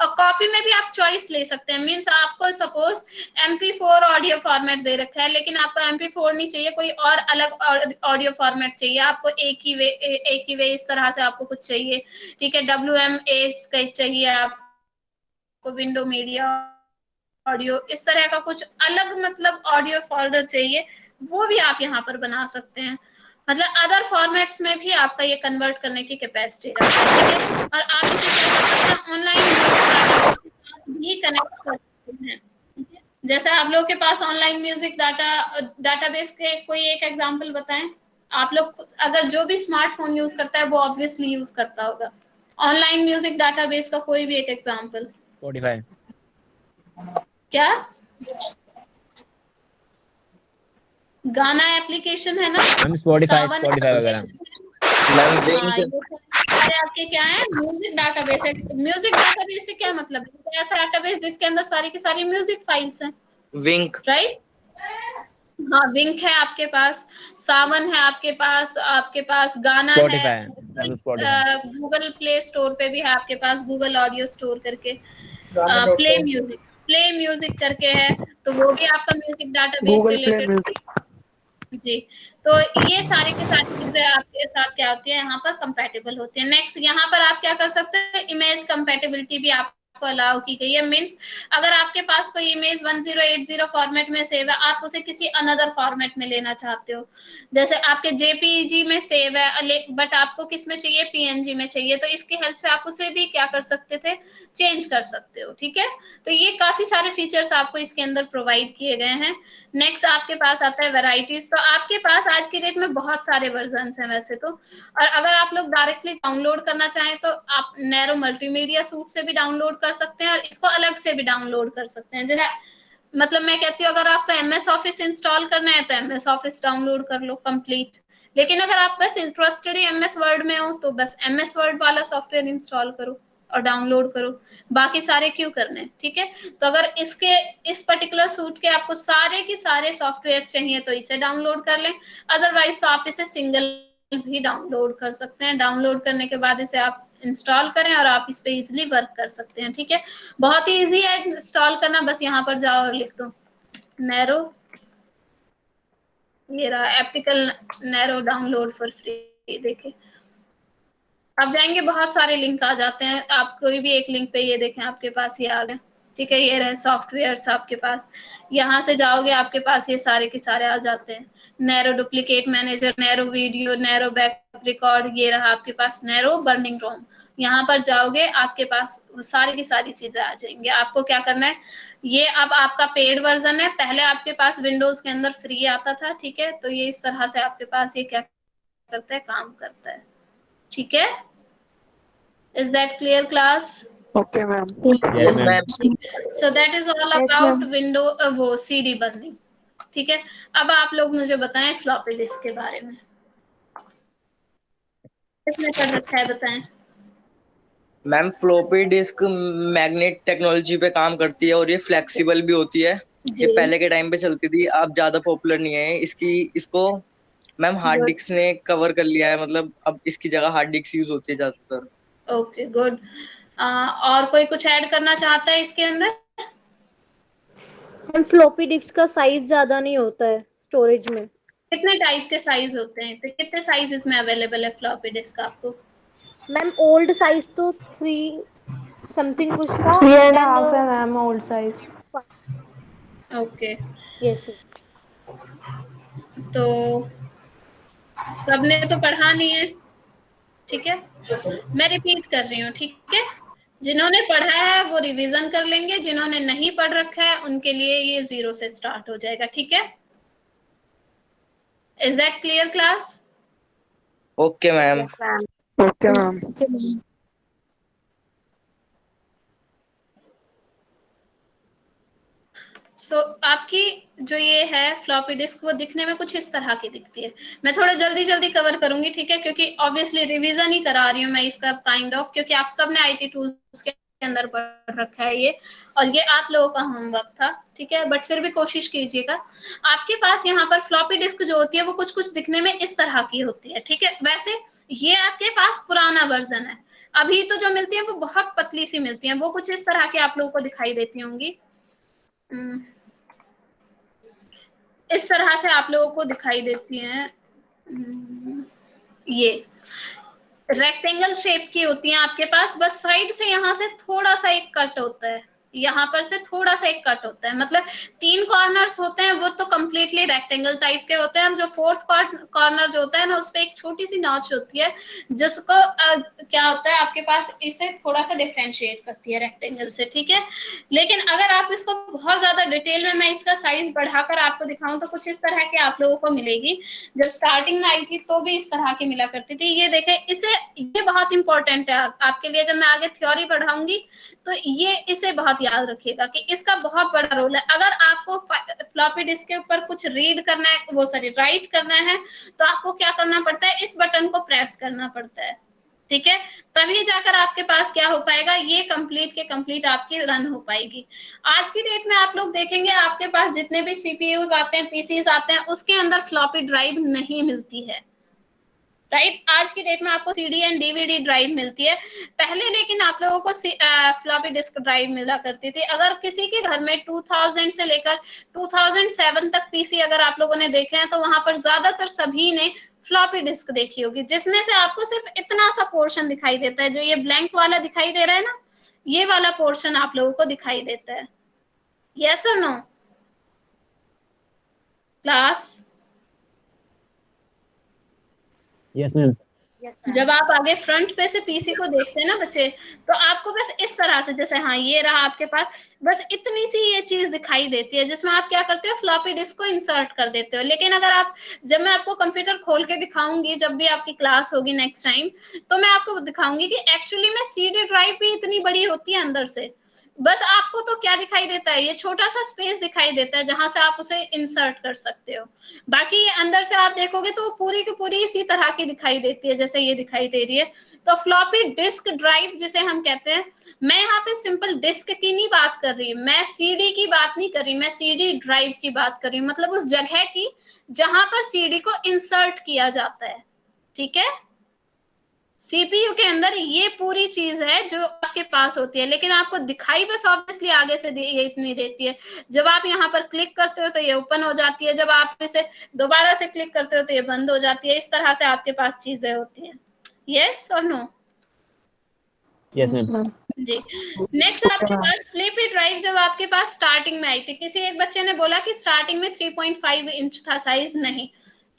और कॉपी में भी आप चॉइस ले सकते हैं। मींस आपको सपोज MP4 ऑडियो फॉर्मेट दे रखा है, लेकिन आपको MP4 नहीं चाहिए, कोई और अलग ऑडियो फॉर्मेट चाहिए, आपको एक ही वे इस तरह से आपको कुछ चाहिए, ठीक है। WMA चाहिए आपको, विंडो मीडिया ऑडियो, इस तरह का कुछ अलग मतलब ऑडियो फोल्डर चाहिए, वो भी आप यहाँ पर बना सकते हैं। मतलब अदर फॉर्मेट्स में भी आपका ये कन्वर्ट करने की कैपेसिटी रहती है, ठीक है। और आप इसे क्या कर सकते हैं, ऑनलाइन म्यूजिक डाटा के साथ भी कनेक्ट कर सकते हैं, ठीक है? जैसे आप लोग के पास ऑनलाइन म्यूजिक डाटाबेस के कोई एक एग्जांपल बताएं। आप लोग अगर जो भी स्मार्टफोन यूज करता है वो ऑब्वियसली यूज करता होगा, ऑनलाइन म्यूजिक डाटाबेस का कोई भी एक एग्जांपल। Spotify. क्या गाना एप्लीकेशन है ना, मैम Spotify सावन वगैरह। मैम हाँ, विंक। ये सारे आपके क्या है, म्यूजिक डाटाबेस है। म्यूजिक डाटाबेस से क्या मतलब है, ऐसा डाटाबेस जिसके अंदर सारी की सारी म्यूजिक फाइल्स हैं, विंक। राइट। हाँ, विंक है आपके पास, सावन है आपके पास गाना है, Spotify. गूगल प्ले स्टोर पे भी है आपके पास, गूगल ऑडियो स्टोर करके, प्ले म्यूजिक करके है, तो वो भी आपका music database Google play related. Music. जी, तो ये सारी की सारी चीजें आपके साथ क्या होती है, यहाँ पर कंपैटिबल होती है। नेक्स्ट यहाँ पर आप क्या कर सकते हैं, इमेज कंपैटिबिलिटी भी आपको अलाउ की गई है। मींस अगर आपके पास कोई इमेज 1080 फॉर्मेट में सेव है, आप उसे किसी अनदर फॉर्मेट में लेना चाहते हो, जैसे आपके JPG में सेव है बट आपको किस में चाहिए, PNG में चाहिए, तो इसकी हेल्प से आप उसे भी क्या कर सकते थे, चेंज कर सकते हो, ठीक है। तो ये काफी सारे फीचर्स आपको इसके अंदर प्रोवाइड किए गए हैं। नेक्स्ट आपके पास आता है वैरायटीज। तो आपके पास आज की डेट में बहुत सारे वर्जन हैं वैसे तो, और अगर आप लोग डायरेक्टली डाउनलोड करना चाहें तो आप नैरो मल्टीमीडिया सूट से भी डाउनलोड कर सकते हैं और इसको अलग से भी डाउनलोड कर सकते हैं। जैसे मतलब मैं कहती हूँ अगर आपको MS ऑफिस इंस्टॉल करना है तो MS ऑफिस डाउनलोड कर लो कंप्लीट, लेकिन अगर आप बस इंटरेस्टेड ही MS वर्ड में हो तो बस MS वर्ड वाला सॉफ्टवेयर इंस्टॉल करो और डाउनलोड करो, बाकी सारे क्यों करने हैं, ठीक है। तो अगर इस पर्टिकुलर सूट के आपको सारे के सारे सॉफ्टवेयर चाहिए तो इसे डाउनलोड कर लें, अदरवाइज तो आप इसे सिंगल भी डाउनलोड कर सकते हैं। डाउनलोड करने के बाद इसे आप इंस्टॉल करें और आप इस पे इजीली वर्क कर सकते हैं, ठीक है। बहुत ही इजी है इंस्टॉल करना, बस यहाँ पर जाओ और लिख दो नैरो, ये रहा apical narrow download for free. देखिए आप जाएंगे बहुत सारे लिंक आ जाते हैं, आप कोई भी एक लिंक पे ये देखें आपके पास ये आ गए, ठीक है। ये रहे सॉफ्टवेयर्स आपके पास, यहाँ से जाओगे आपके पास ये सारे के सारे आ जाते हैं। Narrow duplicate manager, narrow video, narrow backup record, ये रहा आपके पास नैरो बर्निंग रोम। यहाँ पर जाओगे आपके पास सारी की सारी चीजें आ जाएंगी। आपको क्या करना है, ये अब आपका पेड वर्जन है, पहले आपके पास विंडोज के अंदर फ्री आता था, ठीक है। तो ये इस तरह से आपके पास ये क्या करता है, काम करता है, ठीक है। Is that clear class? Okay, ma'am. Yes, ma'am. So that is all Yes, about ma'am. window वो CD burning, ठीक है। अब आप लोग मुझे बताएं फ्लॉपी डिस्क के बारे में, किसने कर रखा है बताएं। Ma'am floppy disk magnet technology पे काम करती है और ये फ्लेक्सिबल भी होती है। जी ये पहले के टाइम पे चलती थी, अब ज्यादा पॉपुलर नहीं है। इसको मैम हार्ड गुड, डिस्क ने कवर कर लिया है, मतलब अब इसकी जगह हार्ड डिस्क यूज होती है ज्यादातर। Okay good. और कोई कुछ ऐड करना चाहता है इसके अंदर। मैम फ्लॉपी डिस्क का साइज ज्यादा नहीं होता है स्टोरेज में। कितने टाइप के साइज होते हैं, तो कितने साइज इसमें अवेलेबल है फ्लॉपी डिस्क आपको। मैम ओल्ड साइज तो 3 समथिंग कुछ था 3.5 है ma'am old size. Okay, yes तो सबने तो पढ़ा नहीं है, ठीक है। मैं रिपीट कर रही हूँ, ठीक है। जिन्होंने पढ़ा है वो रिवीजन कर लेंगे, जिन्होंने नहीं पढ़ रखा है उनके लिए ये 0 से स्टार्ट हो जाएगा, ठीक है। Is that clear class. Okay ma'am. Okay, ma'am. सो आपकी जो ये है फ्लॉपी डिस्क वो दिखने में कुछ इस तरह की दिखती है। मैं थोड़ा जल्दी जल्दी कवर करूंगी, ठीक है, क्योंकि ऑब्वियसली रिवीजन ही करा रही हूँ मैं इसका काइंड ऑफ, क्योंकि आप सबने IT टूल्स के अंदर पढ़ रखा है ये, और ये आप लोगों का होमवर्क था, ठीक है। बट फिर भी कोशिश कीजिएगा। आपके पास यहाँ पर फ्लॉपी डिस्क जो होती है वो कुछ कुछ दिखने में इस तरह की होती है, ठीक है। वैसे ये आपके पास पुराना वर्जन है, अभी तो जो मिलती है वो बहुत पतली सी मिलती है, वो कुछ इस तरह की आप लोगों को दिखाई देती होंगी। इस तरह से आप लोगों को दिखाई देती हैं। ये रेक्टेंगल शेप की होती हैं आपके पास, बस साइड से यहाँ से थोड़ा सा एक कट होता है, यहाँ पर से थोड़ा सा एक कट होता है, मतलब 3 कॉर्नर्स होते हैं वो तो कंप्लीटली रेक्टेंगल टाइप के होते हैं, और जो 4th कॉर्नर जो होता है ना उस पे एक छोटी सी नॉच होती है, जिसको क्या होता है आपके पास, इसे थोड़ा सा डिफरेंशिएट करती है रेक्टेंगल से, ठीक है। लेकिन अगर आप इसको बहुत ज्यादा डिटेल में मैं इसका साइज बढ़ाकर आपको दिखाऊं तो कुछ इस तरह के आप लोगों को मिलेगी। जब स्टार्टिंग में आई थी तो भी इस तरह की मिला करती थी। ये देखें, इसे ये बहुत इंपॉर्टेंट है आपके लिए, जब मैं आगे थ्योरी पढ़ाऊंगी तो ये इसे बहुत याद रखिएगा कि इसका बहुत बड़ा रोल है। अगर आपको फ्लॉपी डिस्क के ऊपर कुछ रीड करना है, वो सॉरी राइट करना है, तो आपको क्या करना पड़ता है, इस बटन को प्रेस करना पड़ता है, ठीक है। तभी जाकर आपके पास क्या हो पाएगा, ये कंप्लीट के कंप्लीट आपकी रन हो पाएगी। आज की डेट में आप लोग देखेंगे आपके पास जितने भी सीपीयूज आते हैं, पीसीज आते हैं, उसके अंदर फ्लॉपी ड्राइव नहीं मिलती है, राइट। आज की डेट में आपको CD एंड DVD ड्राइव मिलती है, पहले लेकिन आप लोगों को फ्लॉपी डिस्क ड्राइव मिला करती थी। अगर किसी के घर में 2000 से लेकर 2007 तक पीसी अगर आप लोगों ने देखे हैं तो वहां पर ज्यादातर सभी ने फ्लॉपी डिस्क देखी होगी, जिसमें से आपको सिर्फ इतना सा पोर्शन दिखाई देता है, जो ये ब्लैंक वाला दिखाई दे रहा है ना, ये वाला पोर्शन आप लोगों को दिखाई देता है। यस और नो क्लास। Yes ma'am. जब आप आगे फ्रंट पे से पीसी को देखते हैं ना बच्चे, तो आपको बस इस तरह से, जैसे हाँ ये रहा आपके पास, बस इतनी सी ये चीज दिखाई देती है, जिसमें आप क्या करते हो, फ्लॉपी डिस्क को इंसर्ट कर देते हो। लेकिन अगर आप, जब मैं आपको कंप्यूटर खोल के दिखाऊंगी, जब भी आपकी क्लास होगी नेक्स्ट टाइम, तो मैं आपको दिखाऊंगी कि एक्चुअली में CD ड्राइव भी इतनी बड़ी होती है अंदर से, बस आपको तो क्या दिखाई देता है, ये छोटा सा स्पेस दिखाई देता है जहां से आप उसे इंसर्ट कर सकते हो। बाकी ये अंदर से आप देखोगे तो पूरी की पूरी इसी तरह की दिखाई देती है जैसे ये दिखाई दे रही है। तो फ्लॉपी डिस्क ड्राइव जिसे हम कहते हैं, मैं यहाँ पे सिंपल डिस्क की नहीं बात कर रही, मैं सीडी की बात नहीं कर रही, मैं सीडी ड्राइव की बात कर रही हूँ, मतलब उस जगह की जहां पर सीडी को इंसर्ट किया जाता है। ठीक है, सीपीयू के अंदर ये पूरी चीज है जो आपके पास होती है, लेकिन आपको दिखाई बस ऑब्वियसली आगे से ये इतनी देती है। जब आप यहाँ पर क्लिक करते हो तो ये ओपन हो जाती है, जब आप इसे दोबारा से क्लिक करते हो तो ये बंद हो जाती है। इस तरह से आपके पास चीजें होती हैं। यस और नो? Yes, ma'am. जी। नेक्स्ट आपके पास फ्लिपी ड्राइव जब आपके पास स्टार्टिंग में आई थी, किसी एक बच्चे ने बोला कि स्टार्टिंग में 3.5 इंच था साइज, नहीं,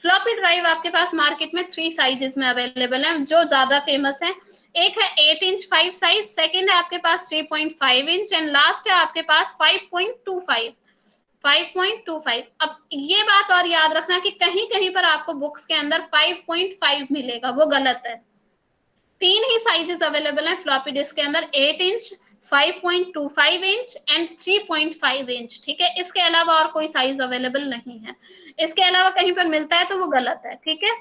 फ्लॉपी ड्राइव आपके पास मार्केट में 3 साइजेस में अवेलेबल है जो ज्यादा फेमस है। एक है 8 इंच 5 साइज, सेकंड है आपके पास 3.5 इंच एंड लास्ट है आपके पास 5.25। अब ये बात और याद रखना कि कहीं कहीं पर आपको बुक्स के अंदर 5.5 मिलेगा, वो गलत है। 3 ही साइजेस अवेलेबल हैं फ्लॉपी डिस्क के अंदर, 8 इंच, 5.25 इंच एंड 3.5 इंच। ठीक है, इसके अलावा और कोई साइज अवेलेबल नहीं है। इसके अलावा कहीं पर मिलता है तो वो गलत है। ठीक है,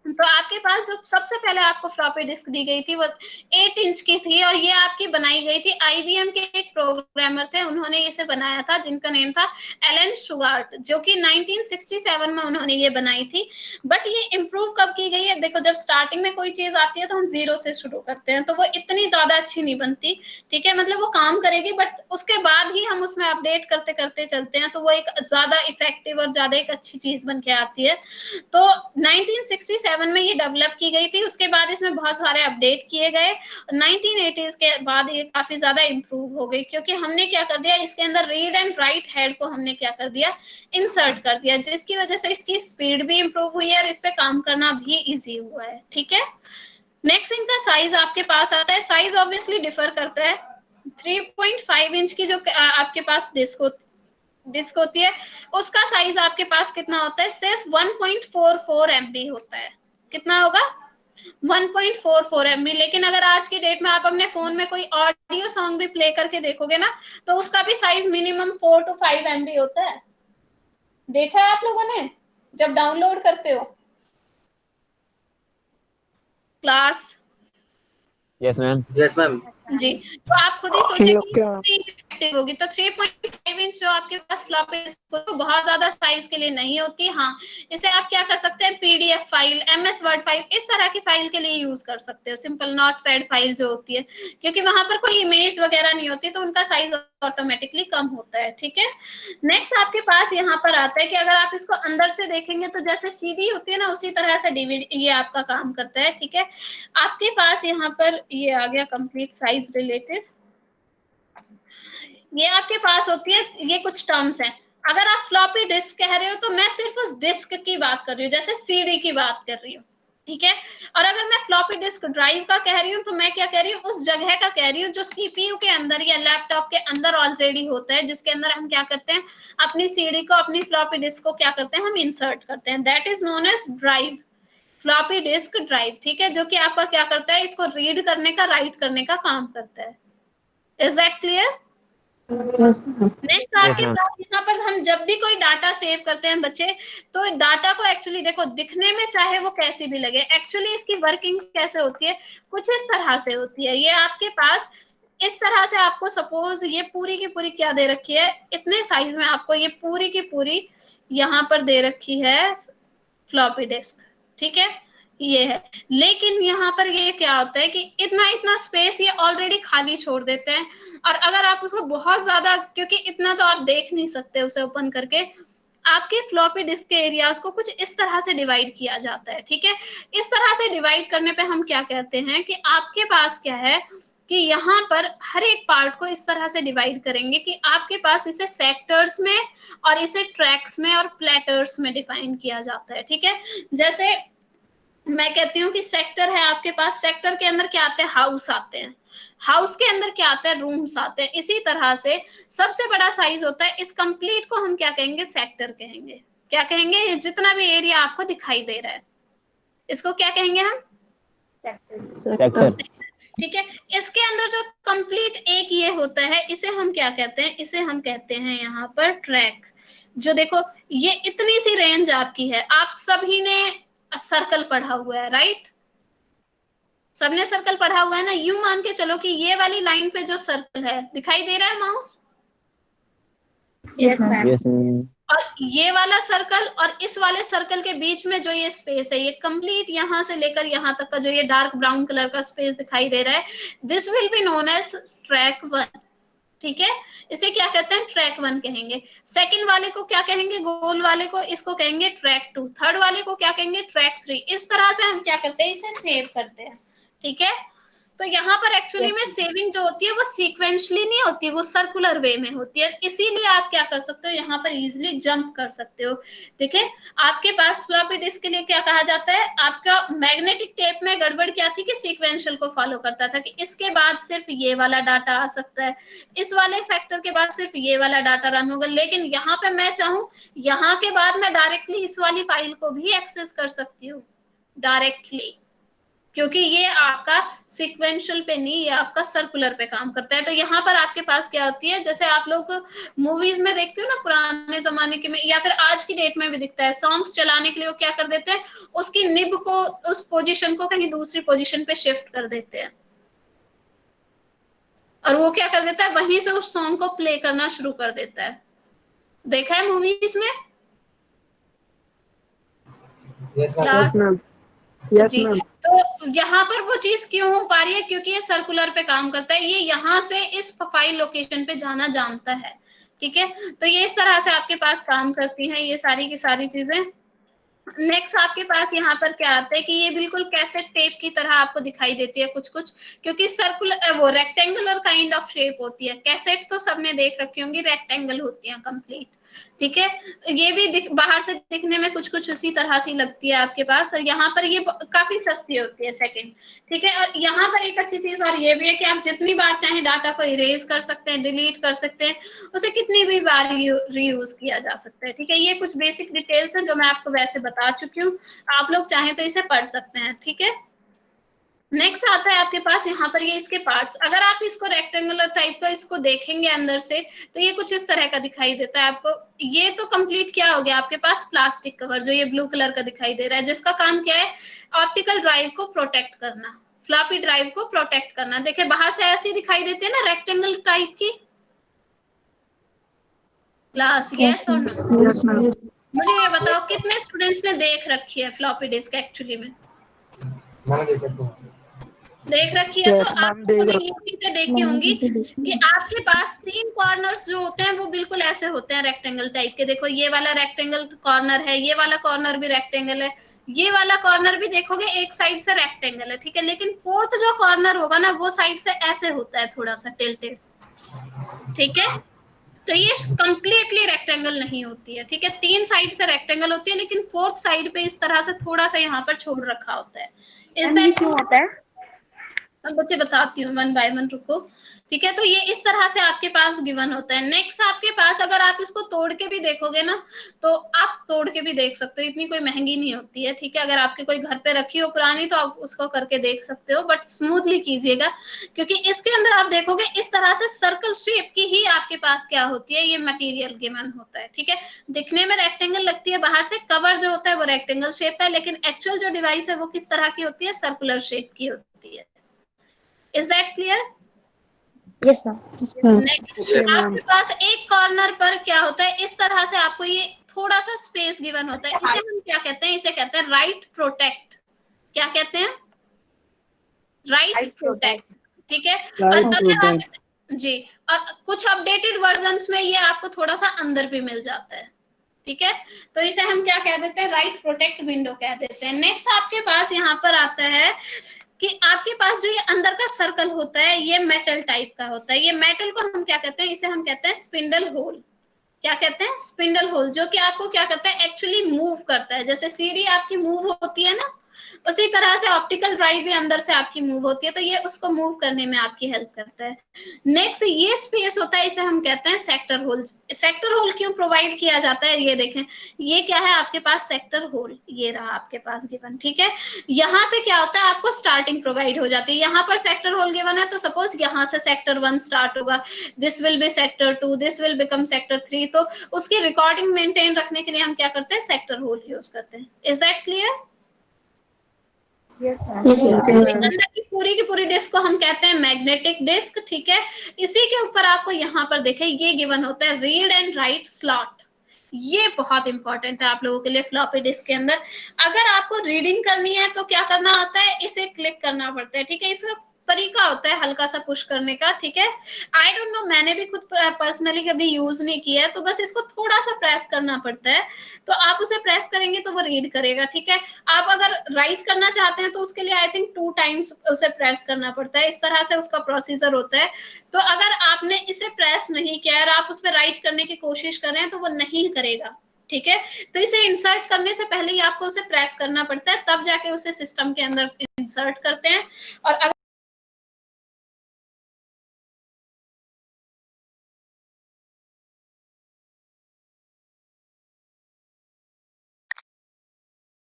तो आपके पास जो सबसे पहले आपको फ्लॉपी डिस्क दी गई थी वो 8 इंच की थी और ये आपकी बनाई गई थी, आईबीएम के एक प्रोग्रामर थे, उन्होंने इसे बनाया था जिनका नेम था एलन शुगार्ट, जो कि 1967 में उन्होंने ये बनाई थी। बट ये इम्प्रूव कब की गई है? देखो, जब स्टार्टिंग में कोई चीज आती है तो हम जीरो से शुरू करते हैं तो वो इतनी ज्यादा अच्छी नहीं बनती। ठीक है, मतलब वो काम करेगी बट उसके बाद ही हम उसमें अपडेट करते करते चलते हैं तो वो एक ज्यादा इफेक्टिव और ज्यादा एक अच्छी चीज बन के आती है। तो 1967 में ये डेवलप की गई थी, उसके बाद इसमें बहुत सारे अपडेट किए गए। 1980s के बाद ये काफी ज्यादा इंप्रूव हो गई क्योंकि हमने क्या कर दिया, इसके अंदर रीड एंड राइट हेड को हमने क्या कर दिया, इंसर्ट कर दिया, जिसकी वजह से इसकी स्पीड भी इंप्रूव हुई है और इस पे काम करना भी इजी हुआ है। ठीक है, नेक्स्ट इनका साइज आपके पास आता है, साइज ऑब्वियसली डिफर करता है। 3.5 इंच की जो आपके पास डिस्क होती है उसका साइज आपके पास कितना होता है, सिर्फ 1.44 MB होता है। कितना होगा? 1.44 MB। लेकिन अगर आज की डेट में आप अपने फोन में कोई ऑडियो सॉन्ग भी प्ले करके देखोगे ना तो उसका भी साइज मिनिमम 4 to 5 MB होता है। देखा है आप लोगों ने जब डाउनलोड करते हो? Class? Yes, ma'am. Yes ma'am. जी, तो आप खुद ही सोचिए ठीक कि है। इफेक्टिव होगी। तो 3.5 इंच जो आपके पास फ्लॉपी डिस्क तो बहुत ज्यादा साइज के लिए नहीं होती। हाँ, इसे आप क्या कर सकते हैं, PDF file, MS word file, इस तरह की फाइल के लिए यूज कर सकते हो, सिंपल नोटपैड फाइल जो होती है, क्योंकि वहां पर कोई इमेज वगैरह नहीं होती तो उनका साइज ऑटोमेटिकली कम होता है। ठीक है, नेक्स्ट आपके पास यहाँ पर आता है कि अगर आप इसको अंदर से देखेंगे तो जैसे सीडी होती है ना उसी तरह से डीवीडी ये आपका काम करता है। ठीक है, आपके पास यहाँ पर ये आ गया कंप्लीट साइज रिलेटेड, ये आपके पास होती है, ये कुछ टर्म्स हैं। अगर आप फ्लॉपी डिस्क कह रहे हो तो मैं सिर्फ उस डिस्क की बात कर रही हूँ, जैसे सीडी की बात कर रही हूँ। ठीक है, और अगर मैं फ्लॉपी डिस्क ड्राइव का कह रही हूँ तो मैं क्या कह रही हूँ, उस जगह का कह रही हूँ जो सीपीयू के अंदर या लैपटॉप के अंदर ऑलरेडी होता है, जिसके अंदर हम क्या करते हैं, अपनी सीडी को, अपनी फ्लॉपी डिस्क को क्या करते हैं, हम इंसर्ट करते हैं। That is known as drive, floppy disk drive. ठीक है, जो कि आपका क्या करता है, इसको रीड करने का, राइट करने का काम करता है। Is that clear? नेक्स्ट आपके पास यहाँ पर हम जब भी कोई डाटा सेव करते हैं बच्चे, तो डाटा को एक्चुअली देखो, दिखने में चाहे वो कैसी भी लगे, एक्चुअली इसकी वर्किंग कैसे होती है, कुछ इस तरह से होती है। ये आपके पास इस तरह से, आपको सपोज ये पूरी की पूरी क्या दे रखी है, इतने साइज में आपको ये पूरी की पूरी यहाँ पर दे रखी है फ्लॉपी डिस्क। ठीक है, ये है, लेकिन यहाँ पर ये क्या होता है कि इतना इतना स्पेस ये ऑलरेडी खाली छोड़ देते हैं, और अगर आप उसको बहुत ज्यादा, क्योंकि इतना तो आप देख नहीं सकते उसे ओपन करके, आपके फ्लॉपी डिस्क के एरियाज को कुछ इस तरह से डिवाइड किया जाता है। ठीक है, इस तरह से डिवाइड करने पे हम क्या कहते हैं कि आपके पास क्या है कि यहाँ पर हर एक पार्ट को इस तरह से डिवाइड करेंगे कि आपके पास इसे सेक्टर्स में और इसे ट्रैक्स में और प्लेटर्स में डिफाइन किया जाता है। ठीक है, जैसे मैं कहती हूँ कि सेक्टर है आपके पास, सेक्टर के अंदर क्या आते हैं, हाउस आते हैं, हाउस के अंदर क्या आता है, रूम्स आते हैं। इसी तरह से सबसे बड़ा साइज होता है, इस कंप्लीट को हम क्या कहेंगे, सेक्टर कहेंगे। क्या कहेंगे, जितना भी एरिया आपको दिखाई दे रहा है इसको क्या कहेंगे हम, Sector. ठीक है। इसके अंदर जो कंप्लीट एक ये होता है, इसे हम क्या कहते हैं, इसे हम कहते हैं यहाँ पर ट्रैक। जो देखो ये इतनी सी रेंज आपकी है, आप सभी ने सर्कल पढ़ा हुआ है, राइट? सबने सर्कल पढ़ा हुआ है ना। यूं मान के चलो कि ये वाली लाइन पे जो सर्कल है, दिखाई दे रहा है माउस? Yes, ma'am. और ये वाला सर्कल और इस वाले सर्कल के बीच में जो ये स्पेस है, ये कंप्लीट यहां से लेकर यहां तक का जो ये डार्क ब्राउन कलर का स्पेस दिखाई दे रहा है, this will be known as track 1। ठीक है, इसे क्या कहते हैं, ट्रैक 1 कहेंगे। सेकंड वाले को क्या कहेंगे, गोल वाले को, इसको कहेंगे ट्रैक 2। थर्ड वाले को क्या कहेंगे, ट्रैक 3। इस तरह से हम क्या करते हैं, इसे सेव करते हैं। ठीक है, तो यहाँ पर एक्चुअली में सेविंग जो होती है वो सीक्वेंशली नहीं होती, वो सर्कुलर वे में होती है। इसीलिए आप क्या कर सकते हो, यहाँ पर इजीली जंप कर सकते हो। देखिए आपके पास फ्लॉपी डिस्क के लिए क्या कहा जाता है, आपका मैग्नेटिक टेप में गड़बड़ क्या थी कि सीक्वेंशियल को फॉलो करता था कि इसके बाद सिर्फ ये वाला डाटा आ सकता है, इस वाले सेक्टर के बाद सिर्फ ये वाला डाटा रन होगा। लेकिन यहाँ पे मैं चाहूँ, यहाँ के बाद मैं डायरेक्टली इस वाली फाइल को भी एक्सेस कर सकती हूँ डायरेक्टली, क्योंकि ये आपका सीक्वेंशियल पे नहीं, ये आपका सर्कुलर पे काम करता है। तो यहाँ पर आपके पास क्या होती है, जैसे आप लोग मूवीज में देखते हो ना पुराने जमाने के में, या फिर आज की डेट में भी दिखता है, सॉन्ग्स चलाने के लिए वो क्या कर देते हैं, उसकी निब को, उस पोजीशन को कहीं दूसरी पोजीशन पे शिफ्ट कर देते हैं, और वो क्या कर देता है, वहीं से उस सॉन्ग को प्ले करना शुरू कर देता है। देखा है मूवीज में? जी, तो यहाँ पर वो चीज क्यों हो पा रही है, क्योंकि ये सर्कुलर पे काम करता है, ये यहाँ से इस फाइल लोकेशन पे जाना जानता है। ठीक है, तो ये इस तरह से आपके पास काम करती हैं ये सारी की सारी चीजें। नेक्स्ट आपके पास यहाँ पर क्या आता है कि ये बिल्कुल कैसेट टेप की तरह आपको दिखाई देती है कुछ कुछ, क्योंकि सर्कुलर वो रेक्टेंगुलर काइंड ऑफ शेप होती है। कैसेट तो सबने देख रखी होंगी, रेक्टेंगल होती है कंप्लीट। ठीक है, ये भी बाहर से दिखने में कुछ कुछ उसी तरह से लगती है आपके पास, और यहाँ पर ये काफी सस्ती होती है सेकंड। ठीक है, और यहाँ पर एक अच्छी चीज और ये भी है कि आप जितनी बार चाहे डाटा को इरेज कर सकते हैं, डिलीट कर सकते हैं, उसे कितनी भी बार रीयूज किया जा सकता है। ठीक है, ये कुछ बेसिक डिटेल्स हैं जो मैं आपको वैसे बता चुकी हूँ, आप लोग चाहें तो इसे पढ़ सकते हैं। ठीक है, नेक्स्ट आता है आपके पास यहाँ पर ये इसके पार्ट्स। अगर आप इसको रेक्टेंगुलर टाइप का इसको देखेंगे अंदर से, तो ये कुछ इस तरह का दिखाई देता है आपको। ये तो कंप्लीट क्या हो गया आपके पास, प्लास्टिक कवर, जो ये ब्लू कलर का दिखाई दे रहा है, जिसका काम क्या है, ऑप्टिकल ड्राइव को प्रोटेक्ट करना, फ्लॉपी ड्राइव को प्रोटेक्ट करना। देखिए बाहर से ऐसी दिखाई देती है ना रेक्टेंगल टाइप की क्लास, यस और नो? मुझे ये बताओ कितने स्टूडेंट्स ने देख रखी है फ्लॉपी डिस्क एक्चुअली में? देख रखी है, तो आपको ये चीजें देखी होंगी कि आपके पास 3 कॉर्नर्स जो होते हैं वो बिल्कुल ऐसे होते हैं रेक्टेंगल टाइप के। देखो ये वाला रेक्टेंगल कॉर्नर है, ये वाला कॉर्नर भी रेक्टेंगल है, ये वाला कॉर्नर भी देखोगे एक साइड से रेक्टेंगल है। ठीक है, लेकिन फोर्थ जो कॉर्नर होगा ना वो साइड से ऐसे होता है, थोड़ा सा टिल्टेड। ठीक है, तो ये कंप्लीटली रेक्टेंगल नहीं होती है। ठीक है, 3 साइड से रेक्टेंगल होती है, लेकिन फोर्थ साइड पे इस तरह से थोड़ा सा यहाँ पर छोड़ रखा होता है। इस क्यों होता है? बच्चे बताती हूँ वन बाय वन, रुको। ठीक है, तो ये इस तरह से आपके पास गिवन होता है। नेक्स्ट आपके पास अगर आप इसको तोड़ के भी देखोगे ना, तो आप तोड़ के भी देख सकते हो, इतनी कोई महंगी नहीं होती है। ठीक है, अगर आपके कोई घर पे रखी हो पुरानी तो आप उसको करके देख सकते हो, बट स्मूथली कीजिएगा, क्योंकि इसके अंदर आप देखोगे इस तरह से सर्कल शेप की ही आपके पास क्या होती है, ये मटेरियल गिवन होता है। ठीक है, दिखने में रेक्टेंगल लगती है, बाहर से कवर जो होता है वो रेक्टेंगल शेप है, लेकिन एक्चुअल जो डिवाइस है वो किस तरह की होती है, सर्कुलर शेप की होती है। Is that clear? Yes, ma'am. Next आपके पास एक कॉर्नर पर क्या होता है, इस तरह से आपको ये थोड़ा सा स्पेस गिवन होता है, इसे हम क्या कहते हैं, इसे कहते हैं राइट प्रोटेक्ट। क्या कहते हैं, राइट प्रोटेक्ट। ठीक है, और अगर आप जी, और कुछ अपडेटेड वर्जन्स में ये आपको थोड़ा सा अंदर भी मिल जाता है। ठीक है, तो इसे हम क्या कह देते हैं, राइट प्रोटेक्ट विंडो कह देते हैं। नेक्स्ट आपके पास यहाँ पर आता है कि आपके पास जो ये अंदर का सर्कल होता है ये मेटल टाइप का होता है। ये मेटल को हम क्या कहते हैं, इसे हम कहते हैं स्पिंडल होल। क्या कहते हैं, स्पिंडल होल, जो कि आपको क्या करता है, एक्चुअली मूव करता है। जैसे सीढ़ी आपकी मूव होती है ना, उसी तरह से ऑप्टिकल ड्राइव भी अंदर से आपकी मूव होती है, तो ये उसको मूव करने में आपकी हेल्प करता है। नेक्स्ट ये स्पेस होता है, इसे हम कहते हैं सेक्टर होल। सेक्टर होल क्यों प्रोवाइड किया जाता है, ये देखें, ये क्या है आपके पास सेक्टर होल, ये रहा आपके पास गिवन, ठीक है। यहाँ से क्या होता है, आपको स्टार्टिंग प्रोवाइड हो जाती है। यहाँ पर सेक्टर होल गिवन है, तो सपोज यहाँ से सेक्टर 1 स्टार्ट होगा, this will B sector 2, this will become sector 3, तो उसकी रिकॉर्डिंग मेंटेन रखने के लिए हम क्या करते हैं, सेक्टर होल यूज करते हैं। Is that clear? अंदर की पूरी डिस्क को हम कहते हैं मैग्नेटिक डिस्क, ठीक है। इसी के ऊपर आपको यहाँ पर देखें ये गिवन होता है रीड एंड राइट स्लॉट। ये बहुत इंपॉर्टेंट है आप लोगों के लिए फ्लॉपी डिस्क के अंदर। अगर आपको रीडिंग करनी है तो क्या करना होता है, इसे क्लिक करना पड़ता है, ठीक है। इसका तरीका होता है हल्का सा पुश करने का, ठीक है। आई डोंट नो, मैंने भी खुद पर्सनली कभी यूज नहीं किया है, तो बस इसको थोड़ा सा प्रेस करना पड़ता है, तो आप उसे प्रेस करेंगे तो वो रीड करेगा, ठीक है। आप अगर राइट करना चाहते हैं तो उसके लिए आई थिंक 2 टाइम्स उसे प्रेस करना पड़ता है, इस तरह से उसका प्रोसीजर होता है। तो अगर आपने इसे प्रेस नहीं किया और आप उस पर राइट करने की कोशिश कर रहे हैं तो वो नहीं करेगा, ठीक है। तो इसे इंसर्ट करने से पहले ही आपको उसे प्रेस करना पड़ता है, तब जाके उसे सिस्टम के अंदर इंसर्ट करते हैं। और